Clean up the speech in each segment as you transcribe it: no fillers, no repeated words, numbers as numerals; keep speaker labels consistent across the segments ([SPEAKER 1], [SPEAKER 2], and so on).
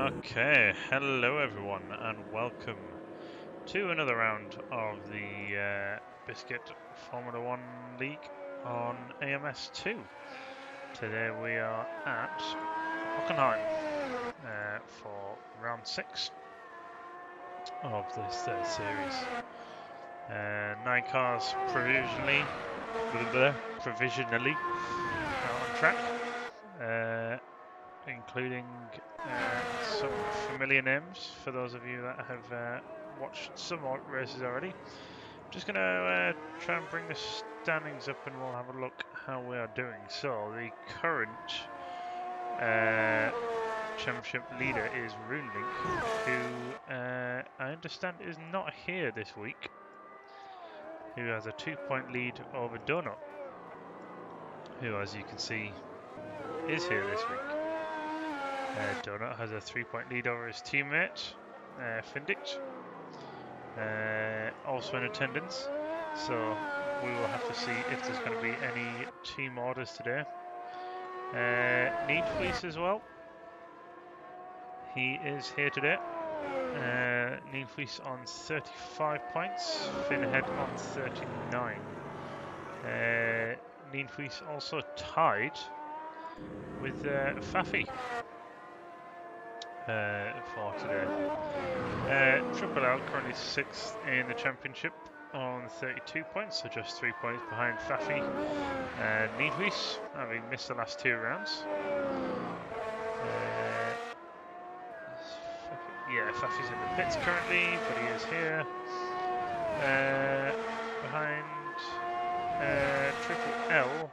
[SPEAKER 1] Okay, hello everyone, and welcome to another round of the BSKIT Formula 1 League on AMS2. Today we are at Hockenheim for round 6 of this third series. 9 cars provisionally out on track. Including some familiar names for those of you that have watched some races already. Just going to try and bring the standings up and we'll have a look how we are doing. So the current championship leader is RuneLink, who I understand is not here this week, who has a 2-point lead over Donut, who as you can see is here this week. Donut has a 3-point lead over his teammate, Findict, also in attendance. So we will have to see if there's going to be any team orders today. Need Fleece as well. He is here today. Need Fleece on 35 points, Finn ahead on 39. Need Fleece also tied with Faffy. For today. Triple L currently 6th in the championship on 32 points, so just 3 points behind Faffy. Needwees, having missed the last 2 rounds. Faffy's in the pits currently, but he is here. Behind Triple L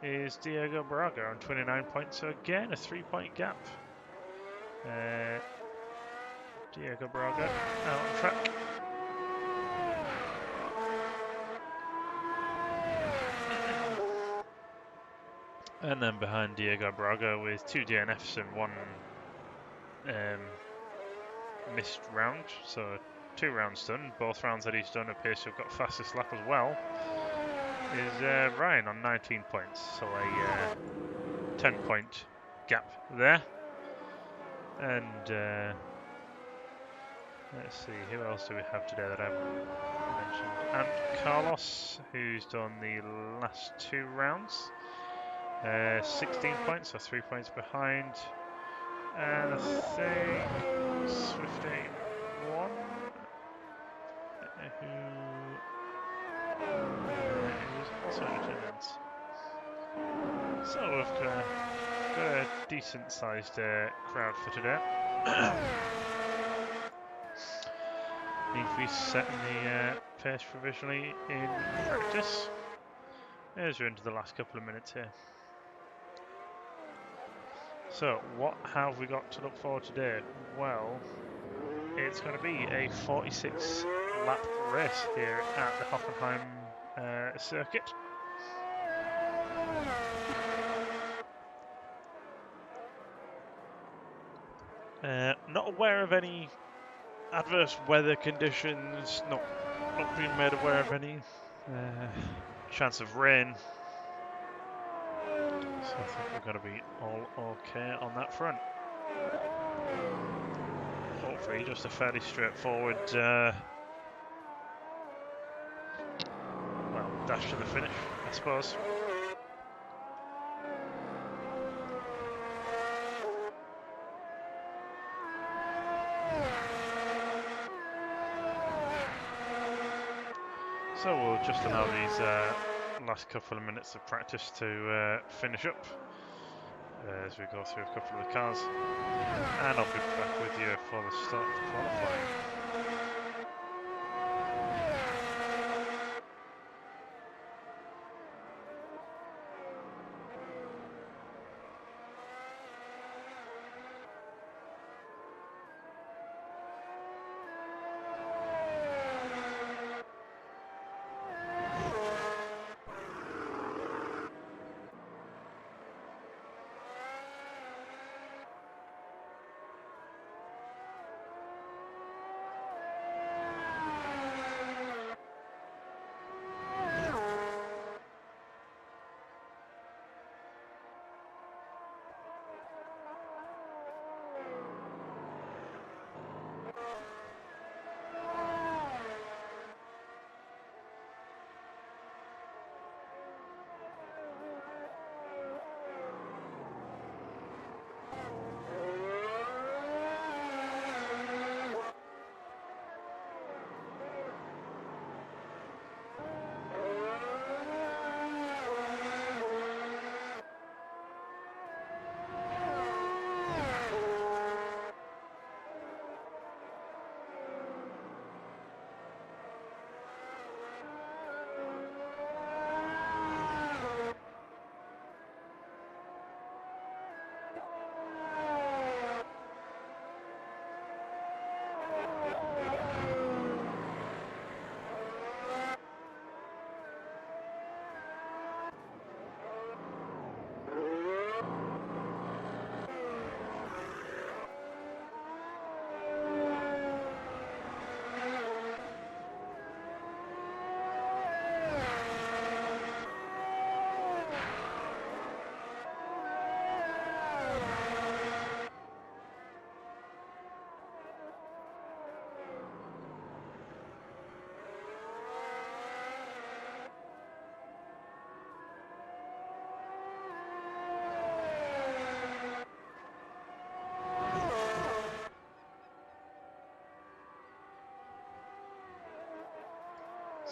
[SPEAKER 1] is Diego Braga on 29 points, so again a 3-point gap. Diego Braga out on track. And then behind Diego Braga with 2 DNFs and 1 missed round, so 2 rounds done. Both rounds that he's done appears to have got fastest lap as well, is Ryan on 19 points, so a 10-point gap there. And let's see, who else do we have today that I haven't mentioned? And Carlos, who's done the last 2 rounds. 16 points, so 3 points behind. And I think Swifty 1, who's also in attendance. So we've got a decent sized crowd for today. Neatly setting the pace provisionally in practice as we're into the last couple of minutes here. So what have we got to look forward to today? Well, it's going to be a 46 lap race here at the Hockenheim circuit. Not aware of any adverse weather conditions, not being made aware of any chance of rain. So I think we're going to be all okay on that front. Hopefully just a fairly straightforward dash to the finish, I suppose. So we'll just allow these last couple of minutes of practice to finish up as we go through a couple of the cars, and I'll be back with you for the start of qualifying.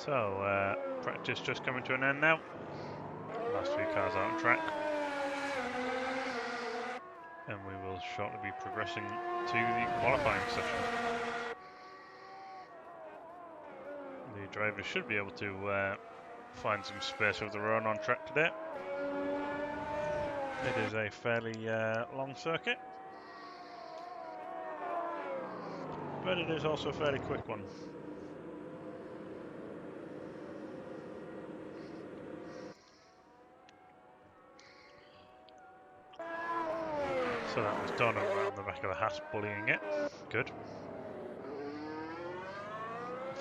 [SPEAKER 1] So, practice just coming to an end now. Last few cars out on track. And we will shortly be progressing to the qualifying session. The drivers should be able to find some space of their own on track today. It is a fairly long circuit, but it is also a fairly quick one. So that was Donna right on the back of the hat, bullying it. Good.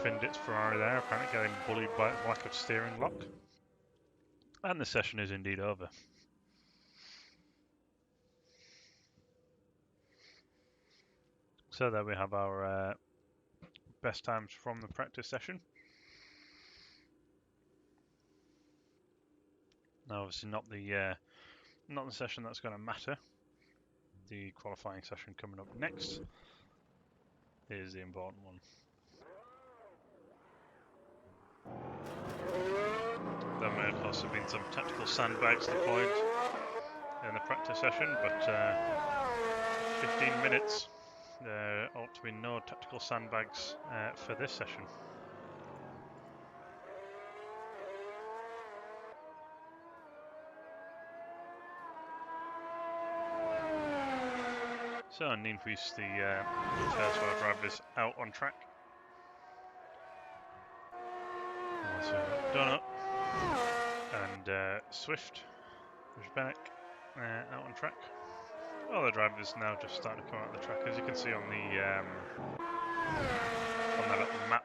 [SPEAKER 1] Findit's Ferrari there, apparently getting bullied by its lack of steering lock. And the session is indeed over. So there we have our best times from the practice session. Now, obviously, not the session that's going to matter. The qualifying session coming up next is the important one. There may have also been some tactical sandbags deployed in the practice session, but 15 minutes. There ought to be no tactical sandbags for this session. So, Nienhuis, the first wheel driver, is out on track. Also Donut and Swift, Benek, out on track. All the drivers now just starting to come out of the track, as you can see on the little map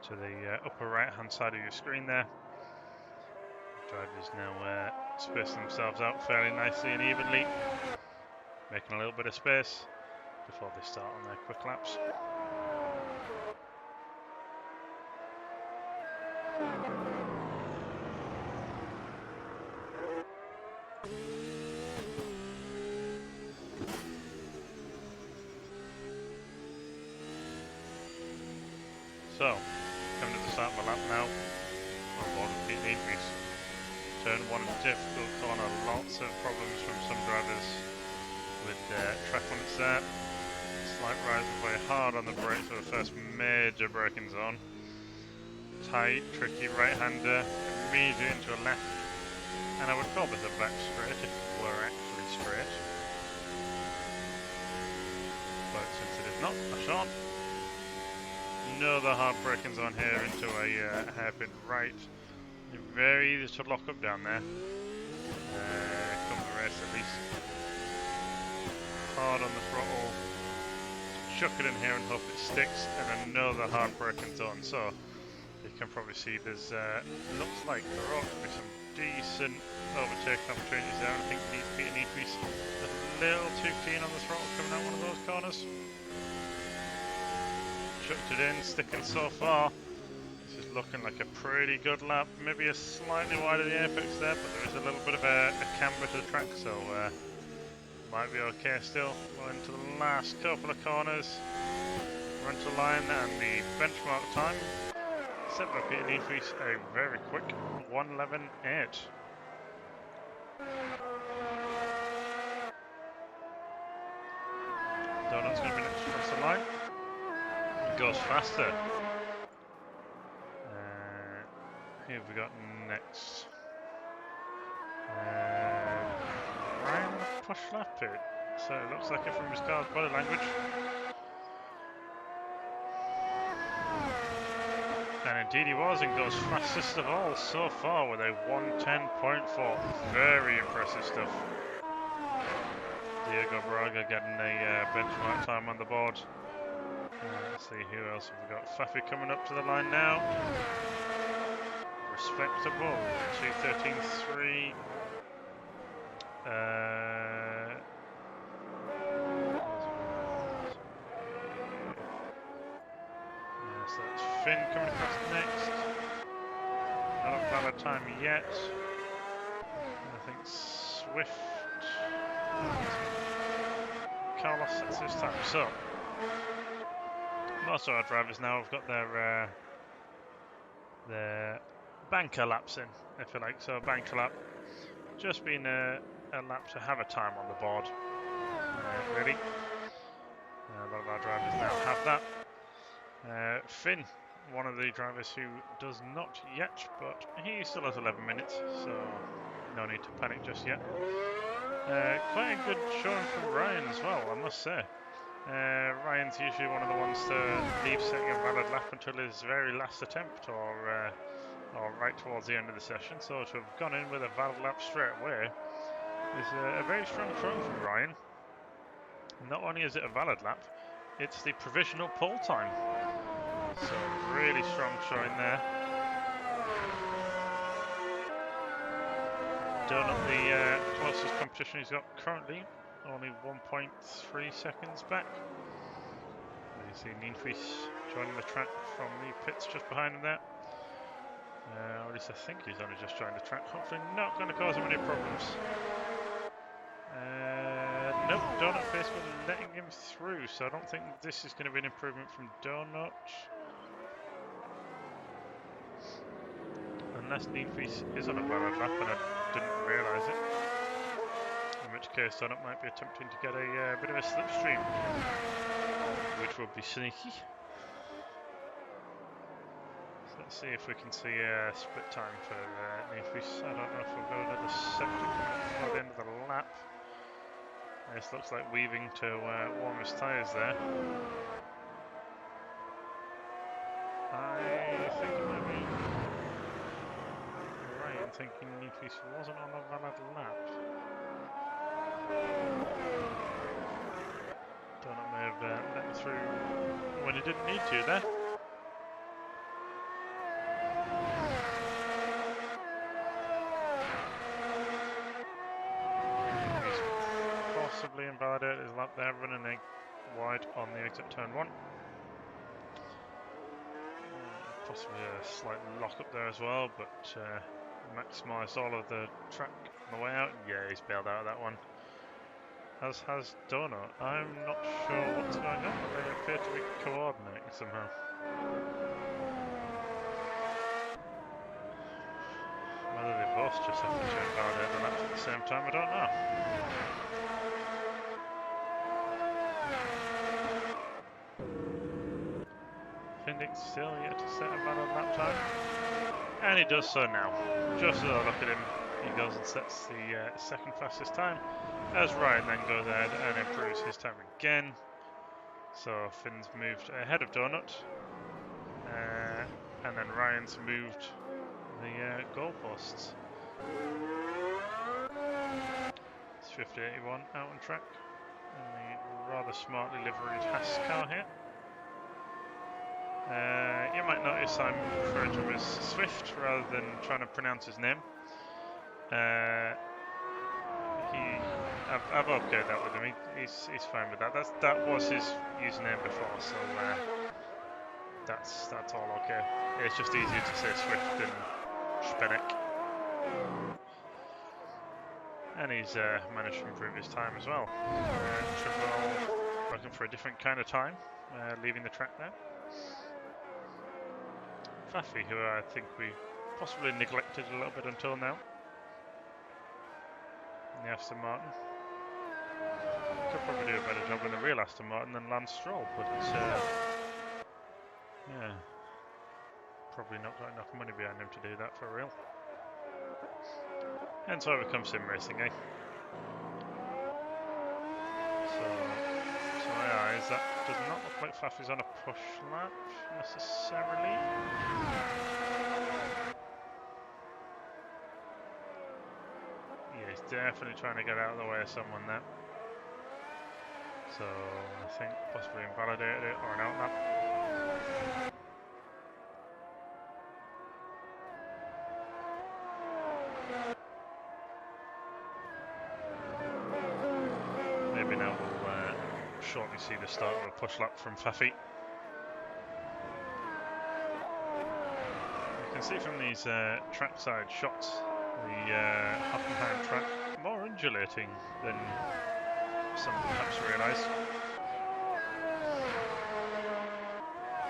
[SPEAKER 1] to the upper right hand side of your screen there. Drivers now spacing themselves out fairly nicely and evenly, making a little bit of space before they start on their quick laps. So, coming to the start of my lap now, on board with Pete Nienhuis. Turn 1, difficult corner, lots of problems from some drivers with track when it's there. Slight rise very hard on the brakes for the first major braking zone. Tight, tricky right-hander, immediately into a left. And I would call this a back straight if it were actually straight. But since it is not, a short. Another hard braking zone here into a hairpin right. Very easy to lock up down there. Come the race at least. Hard on the throttle. Chuck it in here and hope it sticks. And another hard braking zone. So you can probably see there's looks like there ought to be some decent overtaking opportunities there. I think Peter Nienhuis a little too keen on the throttle coming out one of those corners. Chucked it in, sticking so far. This is looking like a pretty good lap. Maybe a slightly wide of the apex there, but there is a little bit of a camber to the track, so might be okay still. Well, into the last couple of corners. Run to line and the benchmark time. Set by Peter Nienhuis, a very quick 1:11.8. Donut's going to be next across the line. Goes faster. Who have we got next? Ryan push lap it. So it looks like it from his car's body language. And indeed he was, and goes fastest of all so far with a 1:10.4. Very impressive stuff. Diego Braga getting a benchmark time on the board. Let's see, who else have we got? Fafi coming up to the line now. Respectable. 2:13.3. So that's Finn coming across next. Not a valid time yet. I think Swift. Carlos sets his time. So most of our drivers now have got their the banker laps in, if you like. So a banker lap, just being a lap to have a time on the board, really. A lot of our drivers now have that. Finn, one of the drivers who does not yet, but he still has 11 minutes, so no need to panic just yet. Quite a good showing from Ryan as well, I must say. Ryan's usually one of the ones to leave setting a valid lap until his very last attempt, or right towards the end of the session. So to have gone in with a valid lap straight away is a very strong showing from Ryan. Not only is it a valid lap, it's the provisional pole time. So really strong showing there. Donut, the closest competition he's got currently, only 1.3 seconds back. You see Ninfries joining the track from the pits just behind him there. Or at least I think he's only just joined the track. Hopefully not going to cause him any problems. Nope, Donut basically letting him through, so I don't think this is going to be an improvement from Donut. Unless Ninfries is on a valid lap and I didn't realise it. In which case Donut might be attempting to get a bit of a slipstream, which would be sneaky. So let's see if we can see a split time for Ninfries. I don't know if we'll go another second before the end of the lap. This looks like weaving to warm his tyres there. I think it might be Ryan thinking Ninfries wasn't on a valid lap. Donut may have let him through when he didn't need to there. Possibly invalidated his lap there, running wide on the exit turn 1. Possibly a slight lock up there as well, but maximised all of the track on the way out. Yeah, he's bailed out of that one. As has Donut. I'm not sure what's going on, but they appear to be coordinating somehow. Whether they both just have to invalidate the laps at the same time, I don't know. Findick still yet to set a valid lap time, and he does so now. Just so look at him, he goes and sets the second fastest time, as Ryan then goes ahead and improves his time again. So Finn's moved ahead of Donut, and then Ryan's moved the goalposts. Swift 81 out on track in the rather smartly liveried Haas car here. You might notice I'm referring to him as Swift rather than trying to pronounce his name. I've okayed that with him. He's fine with that. That was his username before, so that's all okay. It's just easier to say Swift than Spenek. And he's managed to improve his time as well. Triple looking for a different kind of time, leaving the track there. Faffy, who I think we possibly neglected a little bit until now. In the Aston Martin. Could probably do a better job in the real Aston Martin than Lance Stroll, but yeah, probably not got enough money behind him to do that for real. And so it becomes sim racing, eh? So to my eyes, that does not look like Faffy's on a push lap necessarily. Yeah, he's definitely trying to get out of the way of someone there. So I think possibly invalidated it or an outlap. Maybe now we'll shortly see the start of a push lap from Faffy. You can see from these trackside shots the Hockenheim track more undulating than some perhaps realise.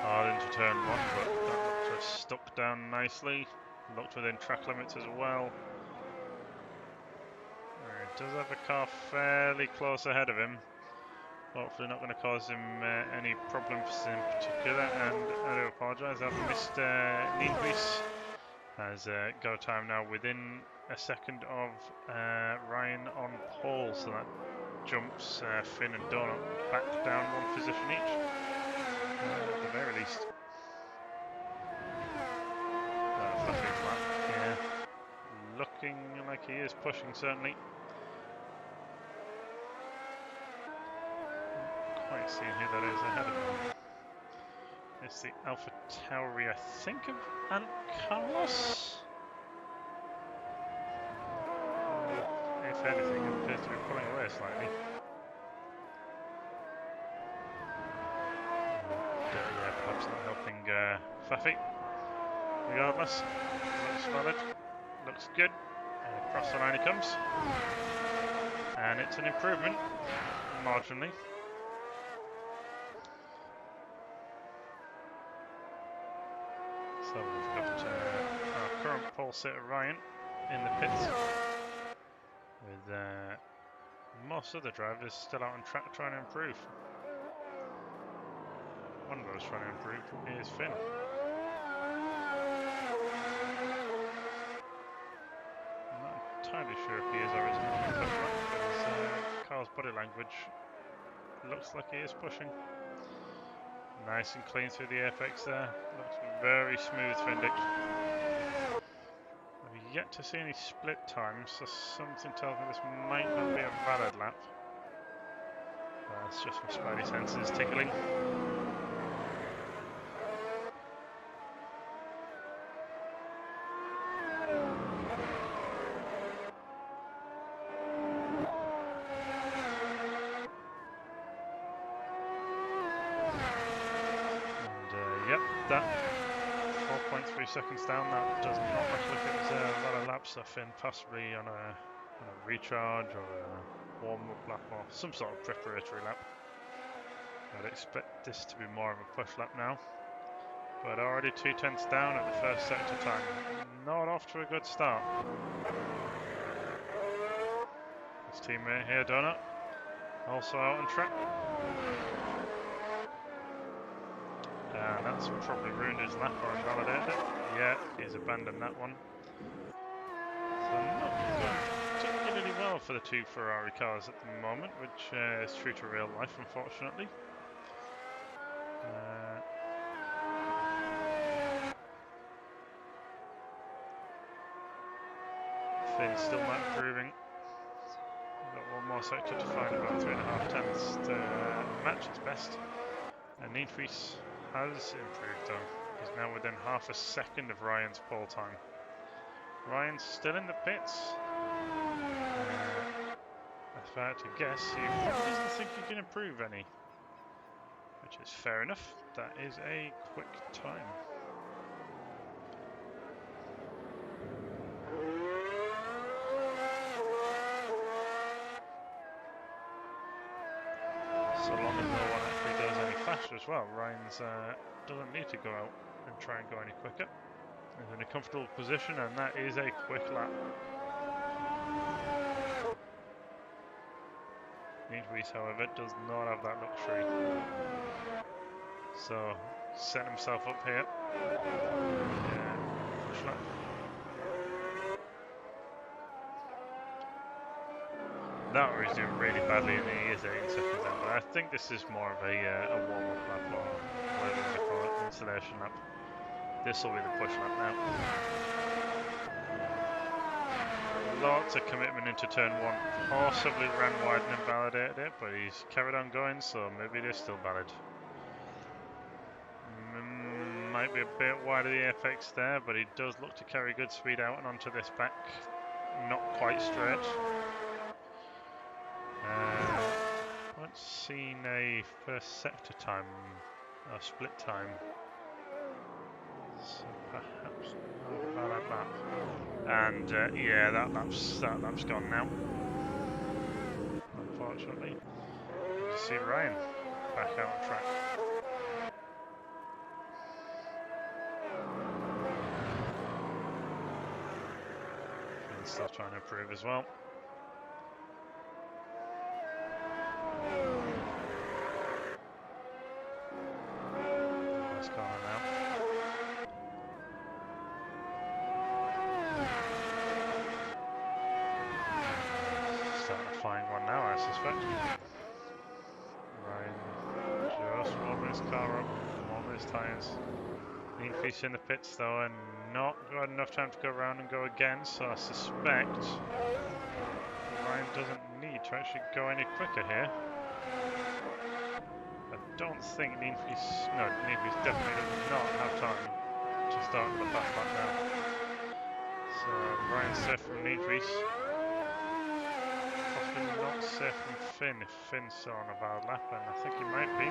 [SPEAKER 1] Hard into turn 1, but that Just stuck down nicely. Looked within track limits as well. He does have a car fairly close ahead of him. Hopefully not going to cause him any problems in particular. And I do apologise, I've missed Nienhuis. Has got a time now within a second of Ryan on pole, so that jumps Finn and Donut back down one position each, at the very least. Fluffy's lap, yeah. Looking like he is pushing, certainly. Not quite seeing who that is ahead of him. It's the Alpha Tauri, I think, of Ant Carlos? If anything, it appears to be pulling away slightly. Yeah, perhaps not helping Faffy. Regardless, looks valid, looks good. Across the line he comes. And it's an improvement, marginally. So we've got our current pole sitter Ryan in the pits, with most other drivers still out on track trying to improve. One of those trying to improve is Finn. I'm not entirely sure if he is or isn't on the push back, but Carl's body language looks like he is pushing. Nice and clean through the apex there. Looks very smooth, Findic. I've yet to see any split times, so something tells me this might not be a valid lap. It's just my spidey senses tingling. And yep, that 4.3 seconds down, that does not look like it was a valid lap, so Finn possibly on a recharge or a warm-up lap or some sort of preparatory lap. I'd expect this to be more of a push lap now, but already 2/10 down at the first sector time. Not off to a good start. His teammate here, Donut, also out on track. And that's probably ruined his lap or invalidated it. Yeah, he's abandoned that one. So not going particularly well for the two Ferrari cars at the moment, which is true to real life, unfortunately. Finn's still not improving. Got one more sector to find, about 3.5 tenths to match its best. And Nienhuis has improved though. He's now within half a second of Ryan's pole time. Ryan's still in the pits. If I had to guess, he probably doesn't think he can improve any. Which is fair enough. That is a quick time. So long as no one actually goes any faster as well, Ryan's doesn't need to go out and try and go any quicker. He's in a comfortable position, and that is a quick lap. Nienhuis, however, does not have that luxury. So, set himself up here. Yeah, push lap. That or he's doing really badly and he is 8 seconds out. But I think this is more of a warm-up lap or whatever you call it, installation lap. This will be the push lap now. Lots of commitment into turn 1. Possibly ran wide and invalidated it, but he's carried on going, so maybe it is still valid. Might be a bit wide of the apex there, but he does look to carry good speed out and onto this back. Not quite straight. Haven't seen a first sector time or split time, so perhaps not a valid lap. And yeah, that lap's gone now. Unfortunately, you see Ryan back out on track. still trying to improve as well. Nice corner now. Starting to find one now, I suspect. Ryan just warming his car up, warming his tyres. Increase in the pits though, and not got enough time to go around and go again, so I suspect Ryan doesn't need to actually go any quicker here. I don't think Neefries definitely does not have time to start with the fast lap now. So Ryan's safe from Neefries. Possibly not safe from Finn if Finn's still on a bad lap, and I think he might be.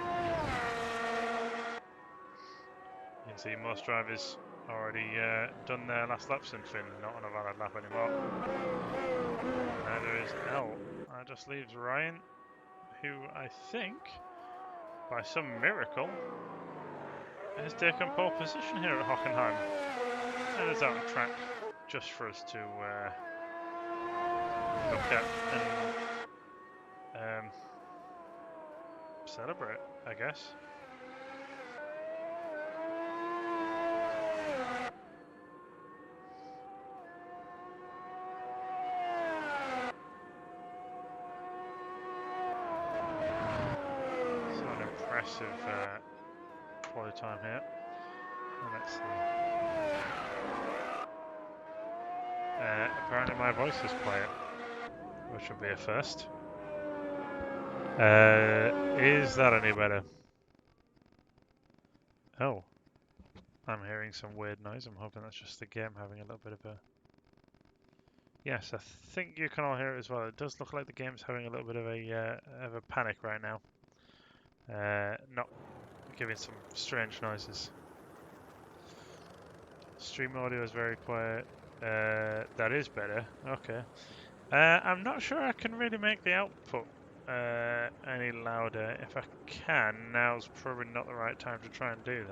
[SPEAKER 1] You can see most drivers already done their last laps in Finn, not on a valid lap anymore. Neither is L. That just leaves Ryan, who I think, by some miracle, has taken pole position here at Hockenheim and is out on track just for us to look at and celebrate, I guess. So an impressive quality time here. And let's see. Apparently my voice is quiet, which would be a first. Is that any better? Oh, I'm hearing some weird noise. I'm hoping that's just the game having a little bit of a... Yes, I think you can all hear it as well. It does look like the game's having a little bit of a panic right now. Not giving some strange noises. Stream audio is very quiet. That is better. Okay. I'm not sure I can really make the output any louder. If I can, now's probably not the right time to try and do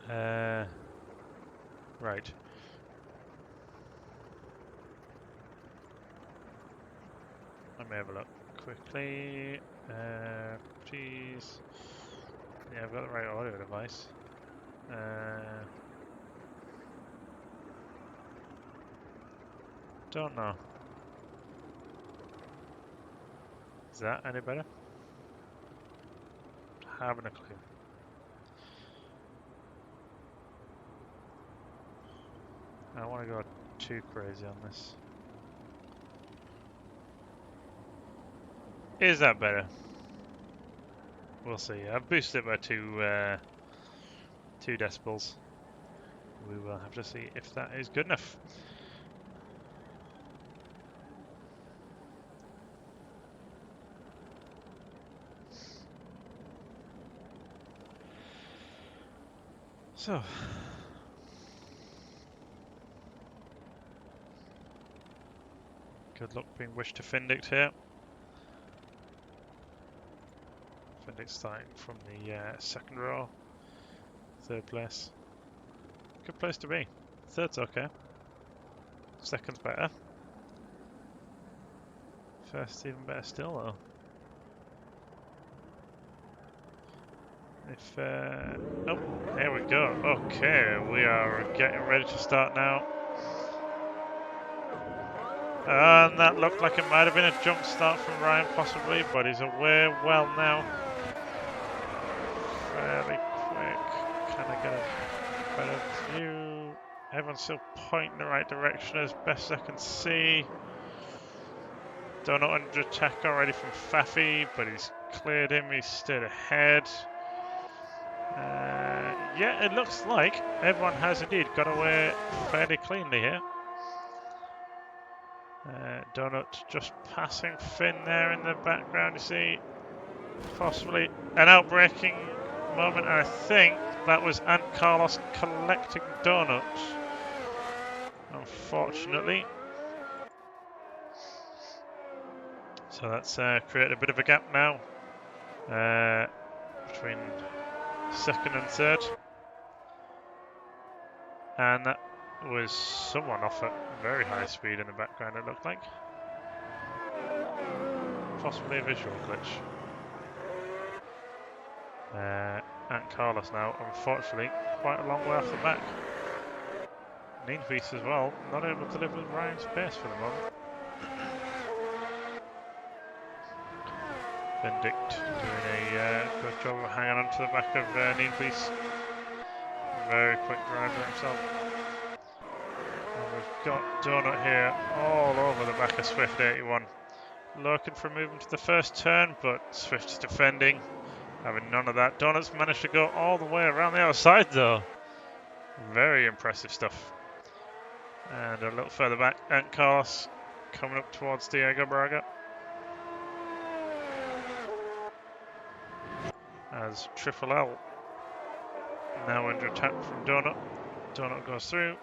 [SPEAKER 1] that. Right. Let me have a look quickly. Please. Yeah, I've got the right audio device. Don't know. Is that any better? Having a clue. I don't want to go too crazy on this. Is that better? We'll see. I've boosted it by 2 decibels. We will have to see if that is good enough. So, good luck being wished to Findict here. Findict starting from the second row, 3rd place. Good place to be. 3rd's okay. 2nd's better. 1st's even better still though. If oh, there we go. Okay, we are getting ready to start now. And that looked like it might have been a jump start from Ryan possibly, but he's away well now. Fairly quick. Can I get a better view? Everyone's still pointing in the right direction as best I can see. Donut under attack already from Faffy, but he's cleared him, he's stayed ahead. Yeah, it looks like everyone has indeed got away fairly cleanly here. Donut just passing Finn there in the background, you see. Possibly an outbreaking moment, and I think that was Ant Carlos collecting Donut. Unfortunately. So that's created a bit of a gap now between 2nd and 3rd. And that was someone off at very high speed in the background, it looked like. Possibly a visual glitch. And Carlos now, unfortunately, quite a long way off the back. Nienhuis as well, not able to live with Ryan's pace for the moment. Benedict doing a good job of hanging on to the back of Nienhuis. Very quick driver himself. And we've got Donut here all over the back of Swift 81. Looking for moving to the first turn, but Swift's defending. Having none of that. Donut's managed to go all the way around the outside though. Very impressive stuff. And a little further back, and Carlos coming up towards Diego Braga. As Triple L now under attack from Donut. Donut goes through,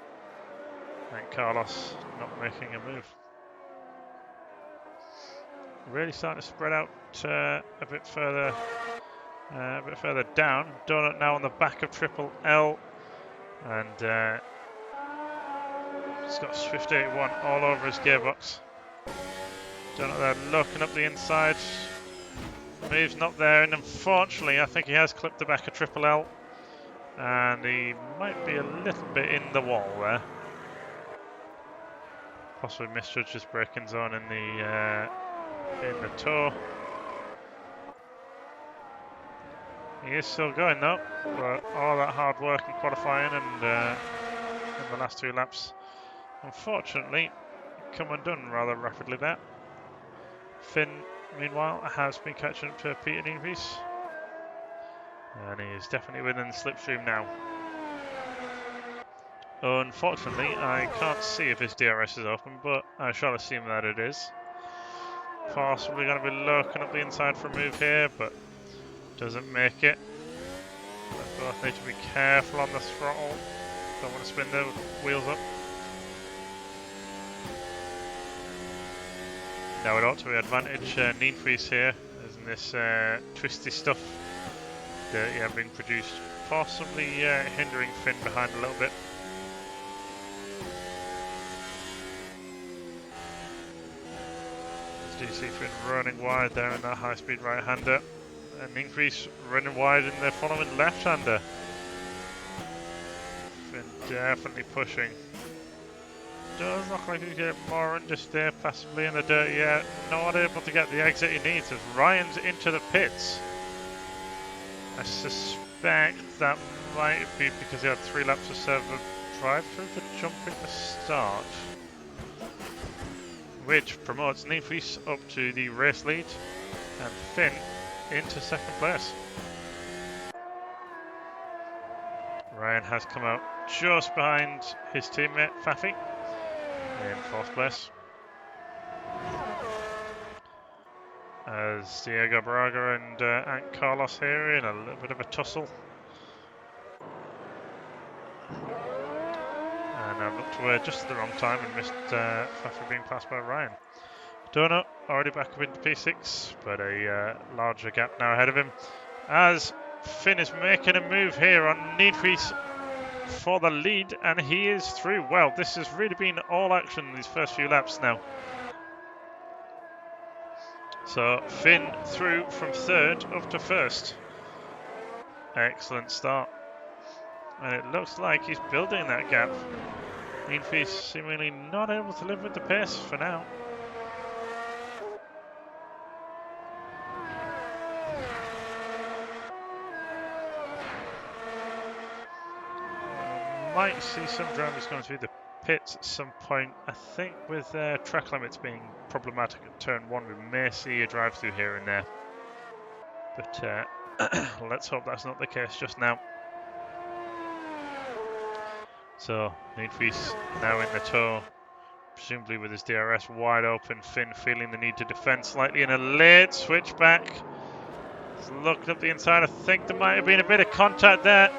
[SPEAKER 1] and Carlos not making a move. Really starting to spread out a bit further down. Donut now on the back of Triple L, and he's got Swift 81 all over his gearbox. Donut there looking up the inside. Move's not there, and unfortunately I think he has clipped the back of Triple L, and he might be a little bit in the wall there. Possibly misjudged his braking zone in the toe. He is still going though, but all that hard work in qualifying and in the last 2 laps, unfortunately, come undone rather rapidly there. Finn, meanwhile, has been catching up to Peter Nienhuis, and he is definitely within the slipstream now. Unfortunately, I can't see if his DRS is open, but I shall assume that it is. Possibly going to be looking up the inside for a move here, but doesn't make it. They both need to be careful on the throttle. Don't want to spin the wheels up. Now it ought to be advantage Nienhuis here, as in this twisty stuff that being produced, possibly hindering Finn behind a little bit. As do you see Finn running wide there in that high-speed right-hander, and Nienhuis running wide in the following left-hander. Finn definitely pushing. Does look like he's getting more understeer, possibly in the dirt yet. Not able to get the exit he needs as Ryan's into the pits. I suspect that might be because he had 3 laps of server drive-through for jumping the start, which promotes Nienhuis up to the race lead and Finn into 2nd place. Ryan has come out just behind his teammate Fafi in 4th place, as Diego Braga and Ant Carlos here in a little bit of a tussle. And I've looked away just at the wrong time and missed Fafi being passed by Ryan. Donut already back up into P6, but a larger gap now ahead of him, as Finn is making a move here on Nienhuis for the lead, and he is through. Well, this has really been all action in these first few laps now. So Finn through from 3rd up to 1st. Excellent start. And it looks like he's building that gap. Nienhuis seemingly not able to live with the pace for now. Might see some drivers going through the pits at some point. I think with track limits being problematic at turn 1, we may see a drive through here and there. But let's hope that's not the case just now. So Nienhuis now in the toe, presumably with his DRS wide open. Finn feeling the need to defend slightly in a late switchback. He's looking up the inside. I think there might have been a bit of contact there.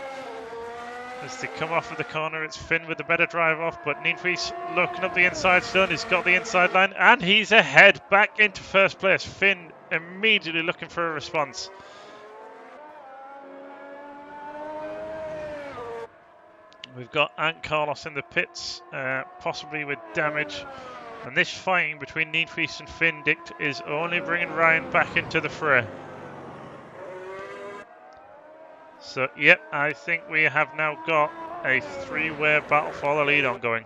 [SPEAKER 1] As they come off of the corner, it's Finn with the better drive off, but Nienhuis looking up the inside still. He's got the inside line, and he's ahead, back into 1st place. Finn immediately looking for a response. We've got Ant Carlos in the pits, possibly with damage. And this fighting between Nienhuis and Findict is only bringing Ryan back into the fray. So, yep, I think we have now got a three-way battle for the lead ongoing.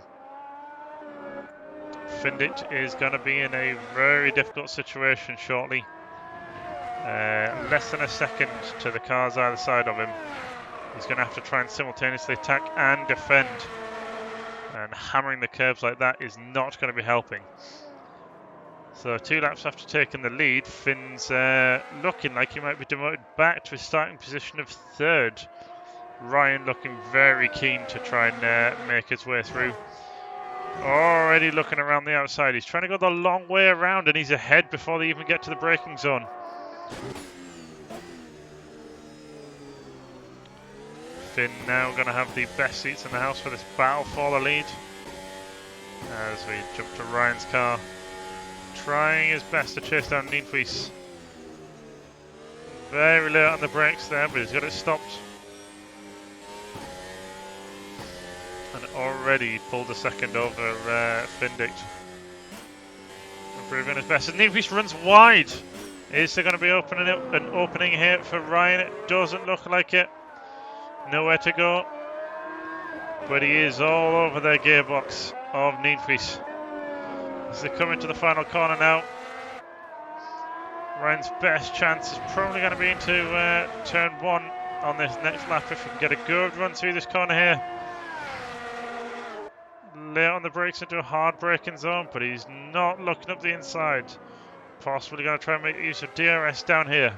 [SPEAKER 1] Findict is going to be in a very difficult situation shortly. Less than a second to the cars either side of him. He's going to have to try and simultaneously attack and defend. And hammering the curves like that is not going to be helping. So 2 laps after taking the lead, Finn's looking like he might be demoted back to his starting position of 3rd. Ryan looking very keen to try and make his way through. Already looking around the outside. He's trying to go the long way around and he's ahead before they even get to the braking zone. Finn now going to have the best seats in the house for this battle for the lead. As we jump to Ryan's car. Trying his best to chase down Nienhuis. Very late on the brakes there, but he's got it stopped. And already pulled a second over Findict. Improving his best. And Nienhuis runs wide. Is there going to be an opening here for Ryan? It doesn't look like it. Nowhere to go. But he is all over their gearbox of Nienhuis. As they come into the final corner now. Ryan's best chance is probably going to be into turn 1 on this next lap if he can get a good run through this corner here. Late on the brakes into a hard braking zone, but he's not looking up the inside. Possibly going to try and make use of DRS down here.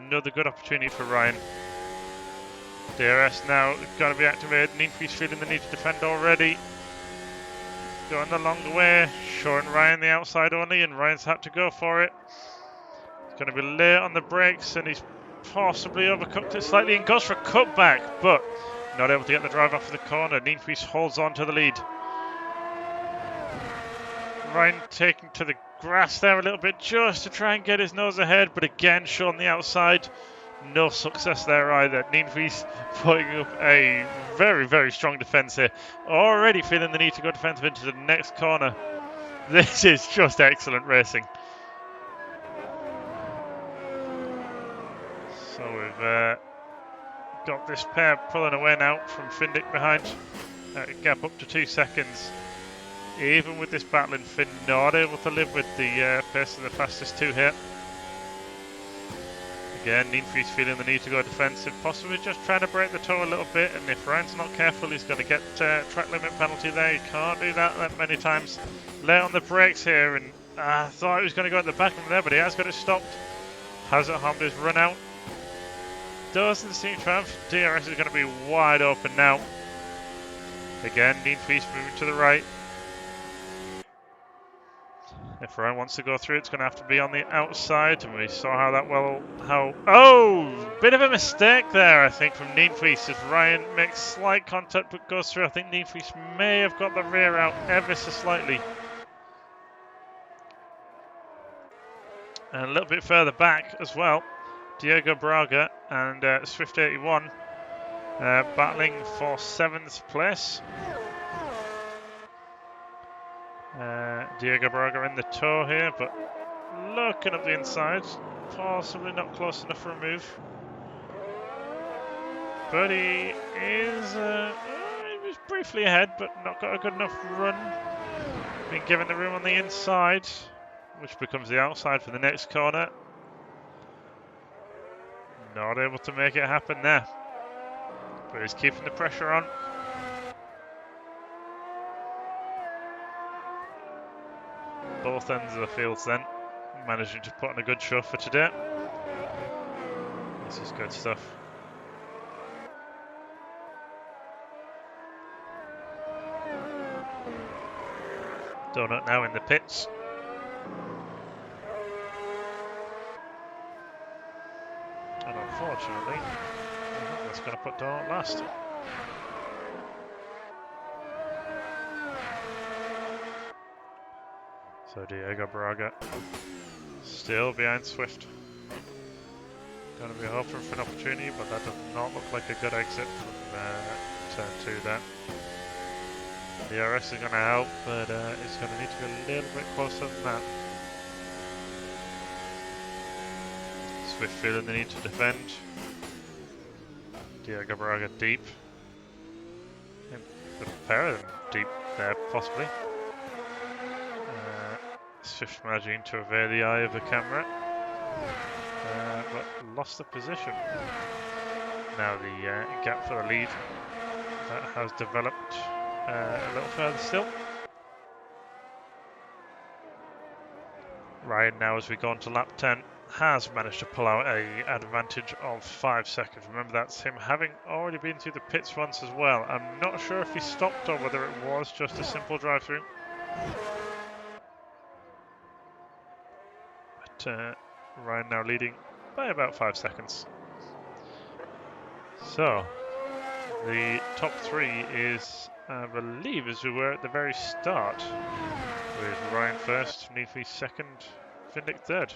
[SPEAKER 1] Another good opportunity for Ryan. DRS now going to be activated. Nienhuis feeling the need to defend already. Going the long way, showing Ryan the outside only, and Ryan's had to go for it. He's going to be late on the brakes, and he's possibly overcooked it slightly and goes for a cutback, but not able to get the drive off of the corner. Nienhuis holds on to the lead. Ryan taking to the grass there a little bit just to try and get his nose ahead, but again shown the outside. No success there either. Nienhuis putting up a very, very strong defence here. Already feeling the need to go defensive into the next corner. This is just excellent racing. So we've got this pair pulling away now from Findic behind. Gap up to 2 seconds. Even with this battling, Finn not able to live with the pace of the fastest 2 here. Again, Nienhuis feeling the need to go defensive, possibly just trying to break the toe a little bit, and if Ryan's not careful, he's going to get track limit penalty there. He can't do that many times. Late on the brakes here, and I thought he was going to go at the back of him there, but he has got it stopped. Hasn't harmed his run out. Doesn't seem to have. DRS is going to be wide open now. Again, Nienhuis moving to the right. If Ryan wants to go through, it's going to have to be on the outside, and we saw oh, bit of a mistake there, I think, from Nienhuis as Ryan makes slight contact but goes through. I think Nienhuis may have got the rear out ever so slightly. And a little bit further back as well, Diego Braga and Swift81 battling for 7th place. Diego Braga in the tow here, but looking up the inside, possibly not close enough for a move. But he is he was briefly ahead, but not got a good enough run. Been given the room on the inside, which becomes the outside for the next corner. Not able to make it happen there, but he's keeping the pressure on. Both ends of the fields then, managing to put on a good show for today. This is good stuff. Donut now in the pits. And unfortunately, I think that's going to put Donut last. So Diego Braga still behind Swift. Going to be hoping for an opportunity, but that does not look like a good exit from turn 2 there. The RS is going to help, but it's going to need to be a little bit closer than that. Swift feeling the need to defend. Diego Braga deep. And the pair of them deep there, possibly. Swift managing to evade the eye of the camera. But lost the position. Now the gap for the lead that has developed a little further still. Ryan now, as we go on to lap 10, has managed to pull out a advantage of 5 seconds. Remember, that's him having already been through the pits once as well. I'm not sure if he stopped or whether it was just a simple drive-through. But Ryan now leading by about 5 seconds. So, the top 3 is, I believe, as we were at the very start, with Ryan first, Neefy second, Findick third.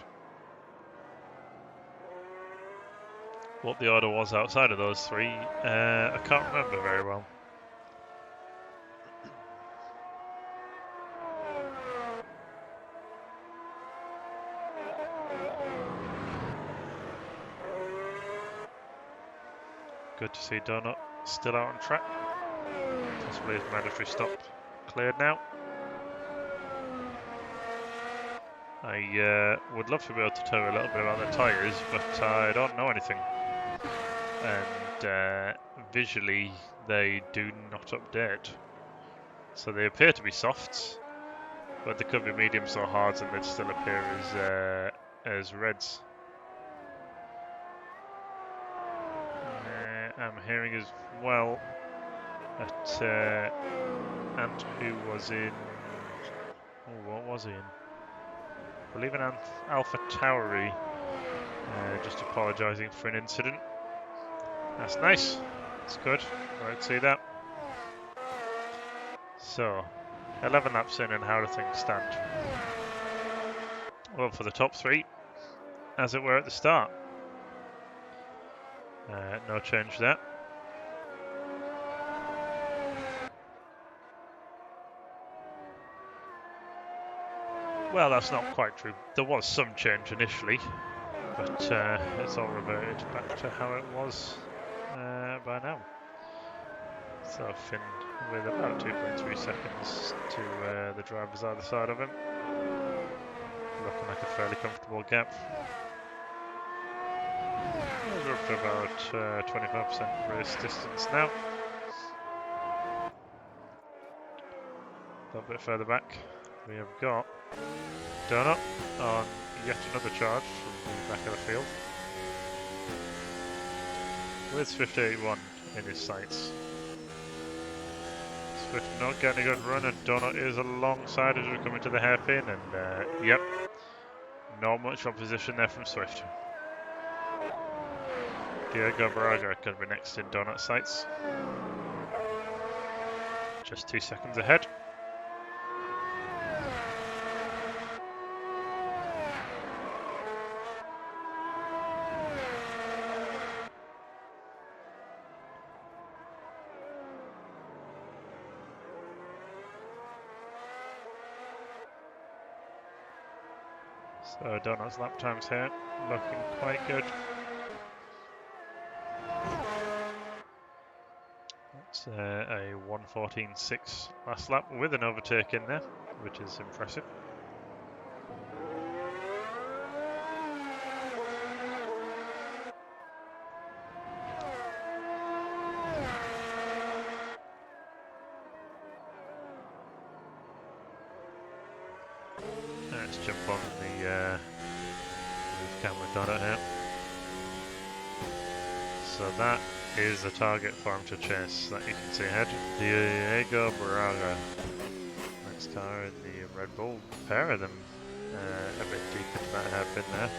[SPEAKER 1] What the order was outside of those 3, I can't remember very well. Good to see Donut still out on track. Possibly his mandatory stop cleared now. I would love to be able to tell you a little bit about the tyres, but I don't know anything. And visually, they do not update. So they appear to be softs, but they could be mediums or hards, and they'd still appear as reds. I'm hearing as well that Ant, who was in, what was he in? I believe an Alpha Tauri, just apologising for an incident. That's nice. That's good. I'd see that. So, 11 laps in, and how do things stand? Well, for the top 3, as it were at the start. No change there. Well, that's not quite true. There was some change initially, but it's all reverted back to how it was by now. So Finn with about 2.3 seconds to the drivers either side of him. Looking like a fairly comfortable gap. We're up to about 25% race distance now. A little bit further back, we have got Donut on yet another charge from the back of the field, with Swift 81 in his sights. Swift not getting a good run, and Donut is alongside as we come into the hairpin, and yep, not much opposition there from Swift. Diego Braga going to be next in Donut's sights. Just 2 seconds ahead. So Donut's lap times here, looking quite good. That's a 1:14.6 last lap with an overtake in there, which is impressive. Let's jump on the camera Donut here. So that is a target for him to chase that you can see ahead. Diego Braga. Next car in the Red Bull. Pair of them a bit deep into that hairpin there.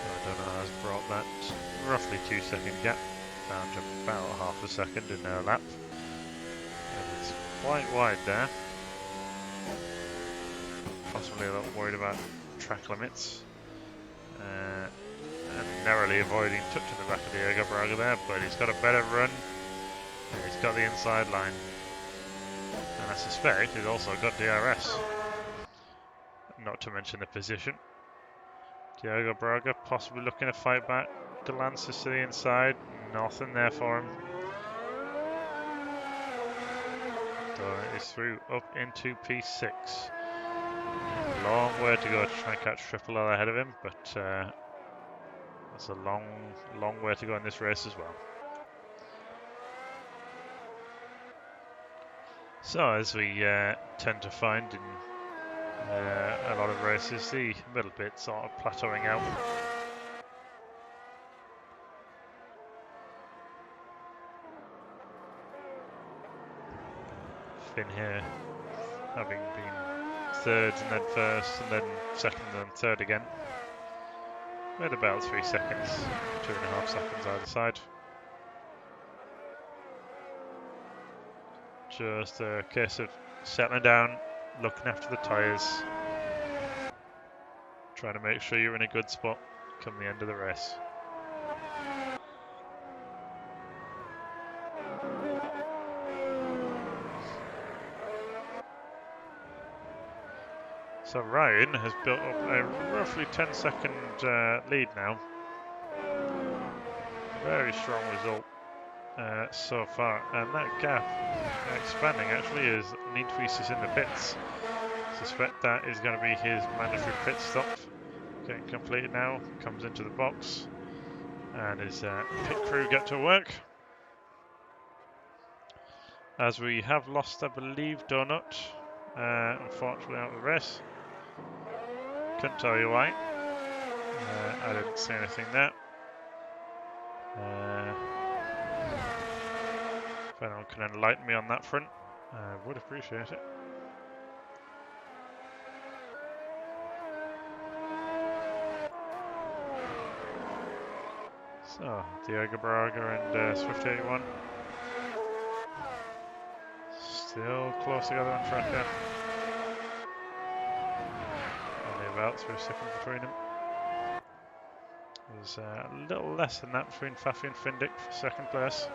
[SPEAKER 1] So Donut has brought that roughly 2 second gap down to about half a second in their lap. And it's quite wide there. possibly a little worried about track limits. And narrowly avoiding touching the back of Diego Braga there, but he's got a better run. And he's got the inside line. And I suspect he's also got DRS. Not to mention the position. Diego Braga possibly looking to fight back. The Lancers to the inside. Nothing there for him. Donut is through up into P6. Long way to go to try and catch Triple L ahead of him, but that's a long way to go in this race as well. So as we tend to find in a lot of races, the middle bit sort of plateauing out. Finn here, having been third and then first and then second and then third again. With about 3 seconds, 2.5 seconds either side. Just a case of settling down, looking after the tyres, trying to make sure you're in a good spot come the end of the race. So Ryan has built up a roughly 10-second lead now. Very strong result so far, and that gap expanding actually as Niedvries is in the pits. Suspect that is going to be his mandatory pit stop. Getting completed now, comes into the box, and his pit crew get to work. As we have lost, I believe, Donut, unfortunately out of the race. Couldn't tell you why. I didn't see anything there. If anyone can enlighten me on that front, I would appreciate it. So, Diego Braga and Swift81 still close together on track there. Only about 3 seconds between them. There's a little less than that between Fafi and Findick for second place.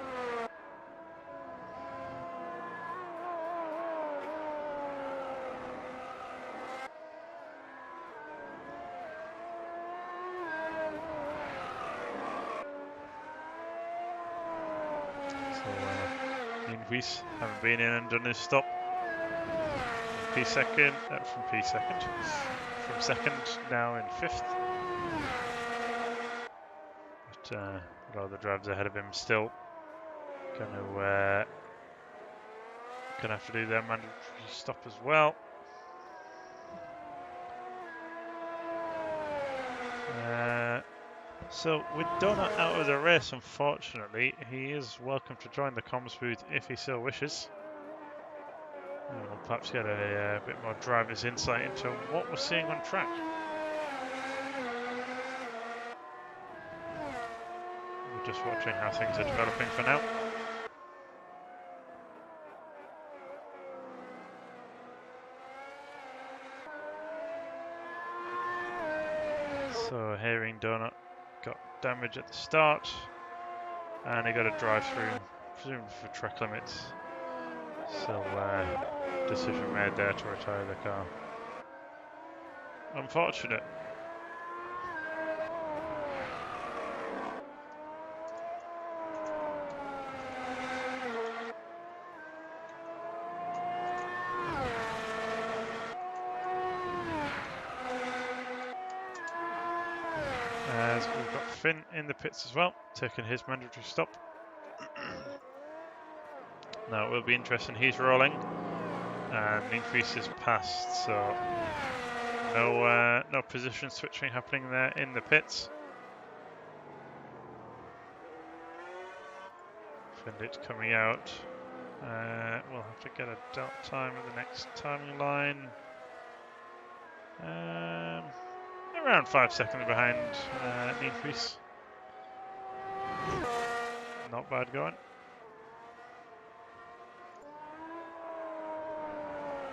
[SPEAKER 1] Niedvries haven't been in and done his stop. From second now in 5th. But a lot of the drivers ahead of him still gonna have to do their mandatory stop as well. So with Donut out of the race, unfortunately, he is welcome to join the comms booth if he so wishes. We'll perhaps get a bit more driver's insight into what we're seeing on track. We're just watching how things are developing for now. So hearing Donut got damage at the start, and he got a drive through, presumably for track limits. So decision made there to retire the car. Unfortunate. As we've got Finn in the pits as well, taking his mandatory stop. Now it will be interesting, he's rolling, and Niedvries is passed, so no position switching happening there in the pits. Findick's coming out. We'll have to get a delta time at the next timing line. Around 5 seconds behind Niedvries. Not bad going.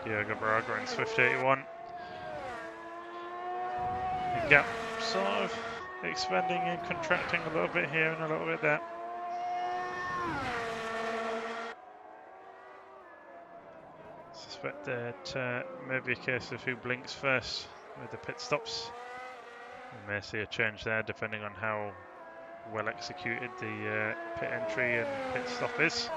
[SPEAKER 1] Diego Braga and Swift81 gap sort of expanding and contracting a little bit here and a little bit there. Suspect that maybe a case of who blinks first with the pit stops. We may see a change there depending on how well executed the pit entry and pit stop is.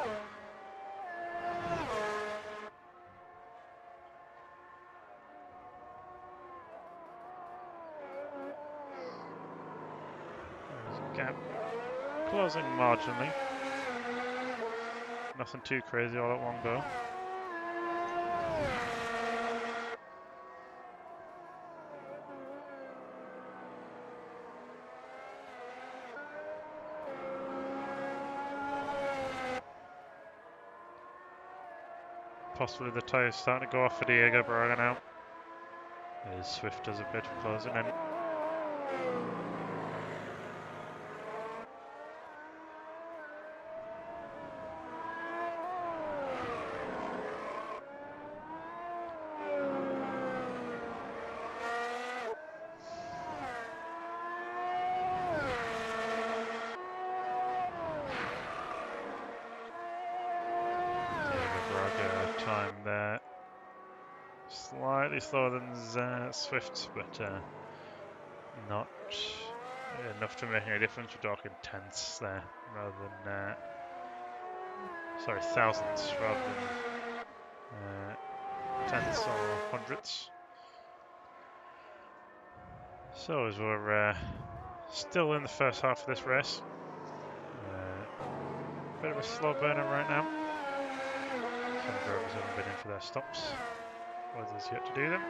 [SPEAKER 1] Gap closing marginally. Nothing too crazy all at one go. Possibly the tyres starting to go off for Diego Braga now. As Swift does a bit of closing in. Time there, slightly slower than Swift, but not enough to make any difference. We're talking tenths there rather than sorry, thousandths rather than tenths or hundredths. So as we're still in the first half of this race, bit of a slow burner right now. Some drivers haven't been in for their stops. Others yet to do them.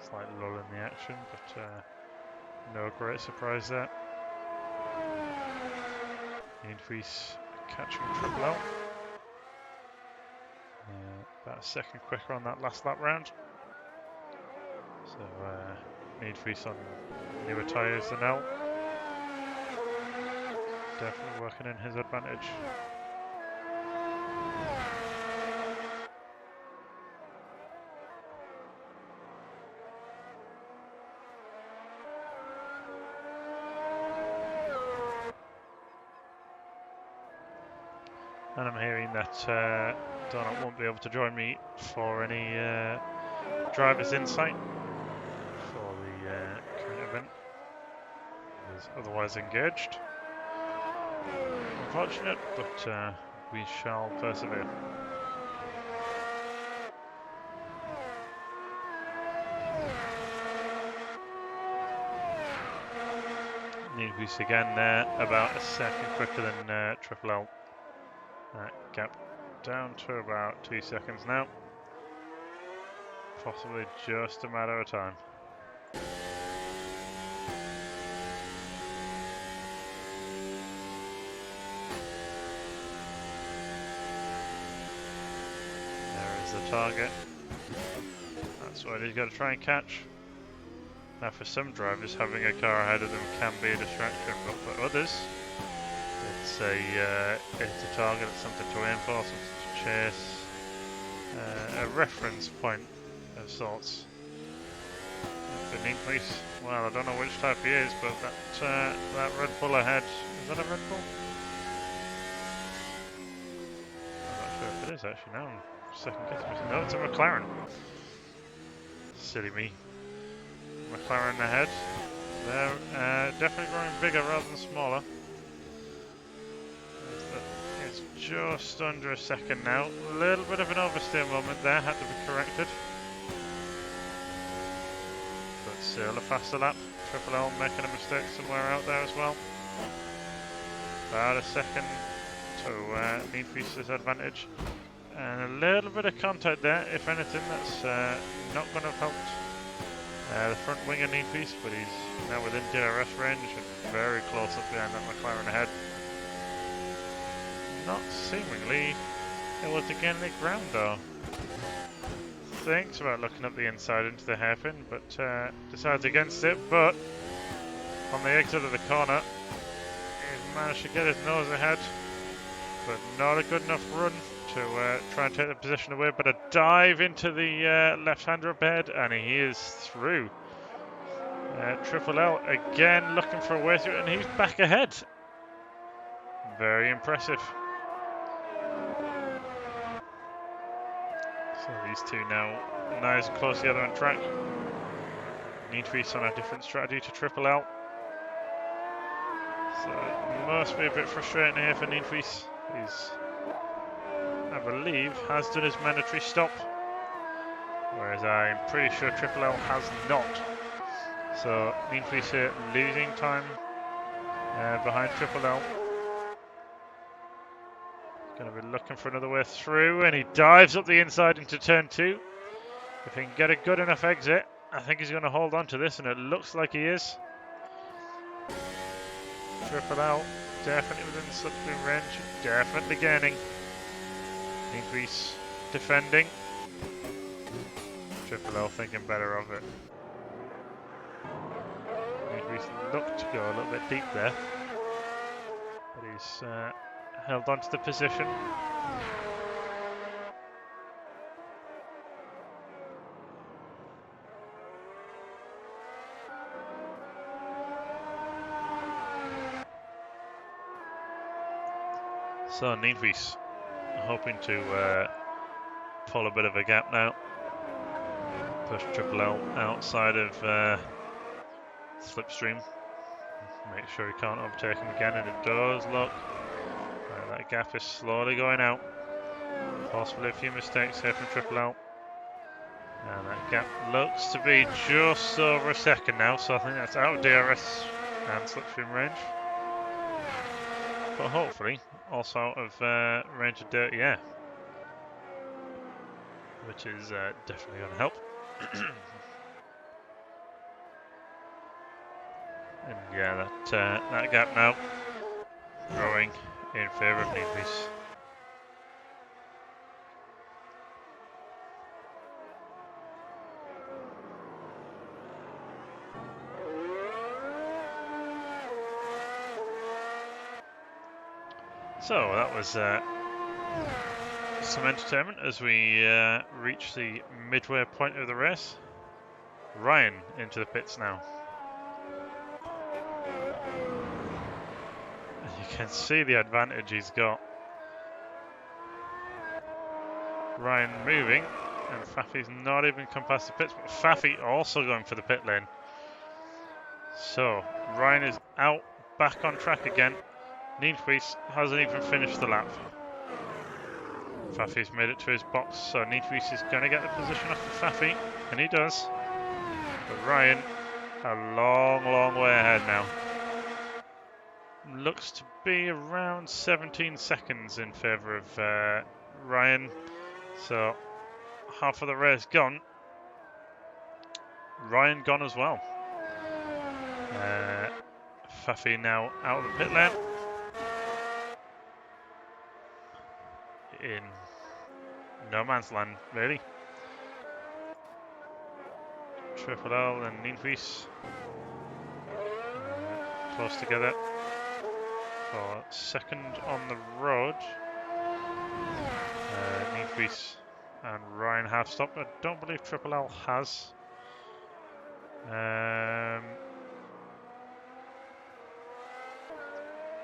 [SPEAKER 1] Slight lull in the action, but no great surprise there. Increase catching Triple L. About a second quicker on that last lap round. So Increase on newer tyres than L. Definitely working in his advantage. And I'm hearing that Donald won't be able to join me for any driver's insight for the current event. He's otherwise engaged. Unfortunate, but we shall persevere. Increase again there, about a second quicker than Triple L. That gap down to about 2 seconds now. Possibly just a matter of time. There is the target. That's what he's got to try and catch. Now for some drivers, having a car ahead of them can be a distraction, but for others, it's a target, it's something to aim for, something to chase, a reference point of sorts. For Increase, well, I don't know which type he is, but that Red Bull ahead, is that a Red Bull? I'm not sure if it is actually now. I'm second guessing. No, it's a McLaren. Silly me. McLaren ahead. They're definitely growing bigger rather than smaller. It's just under a second now. A little bit of an oversteer moment there, had to be corrected. But still a faster lap. Triple L making a mistake somewhere out there as well. About a second to increase this advantage. And a little bit of contact there, if anything, that's not going to have helped the front wing an increase, but he's now within DRS range and very close up behind that McLaren ahead. Not seemingly able to gain any ground though. Thinks about looking up the inside into the hairpin, but decides against it. But on the exit of the corner, he's managed to get his nose ahead, but not a good enough run to try and take the position away, but a dive into the left-hander up ahead, and he is through. Triple L again looking for a way through, and he's back ahead. Very impressive. So these two now nice and close together on track. Niedries on a different strategy to Triple L. So it must be a bit frustrating here for Niedries. He's, I believe, has done his mandatory stop, whereas I'm pretty sure Triple L has not. So Niedries here losing time behind Triple L. Going to be looking for another way through, and he dives up the inside into turn 2. If he can get a good enough exit, I think he's going to hold on to this, and it looks like he is. Triple L definitely within slipstream range, definitely gaining. Niedries defending. Triple L thinking better of it. Niedries looked to go a little bit deep there, but he's held on to the position. So Niedries hoping to pull a bit of a gap now. Push Triple L outside of slipstream. Make sure he can't overtake him again, and it does look like that gap is slowly going out. Possibly a few mistakes here from Triple L. And that gap looks to be just over a second now, so I think that's out of DRS and slipstream range. But hopefully also out of range of dirty air, which is definitely going to help. And yeah, that gap now growing in favour of Niedries. So that was some entertainment as we reach the midway point of the race. Ryan into the pits now. You can see the advantage he's got. Ryan moving, and Fafi's not even come past the pits, but Fafi also going for the pit lane. So Ryan is out, back on track again. Niedries hasn't even finished the lap. Fafi's made it to his box, so Niedries is going to get the position off of Fafi, and he does. But Ryan, a long way ahead now. Looks to be around 17 seconds in favour of Ryan. So half of the race gone. Ryan gone as well. Fafi now out of the pit lane. In no man's land, really. Triple L and Niedries close together for second on the road. Niedries and Ryan have stopped. I don't believe Triple L has.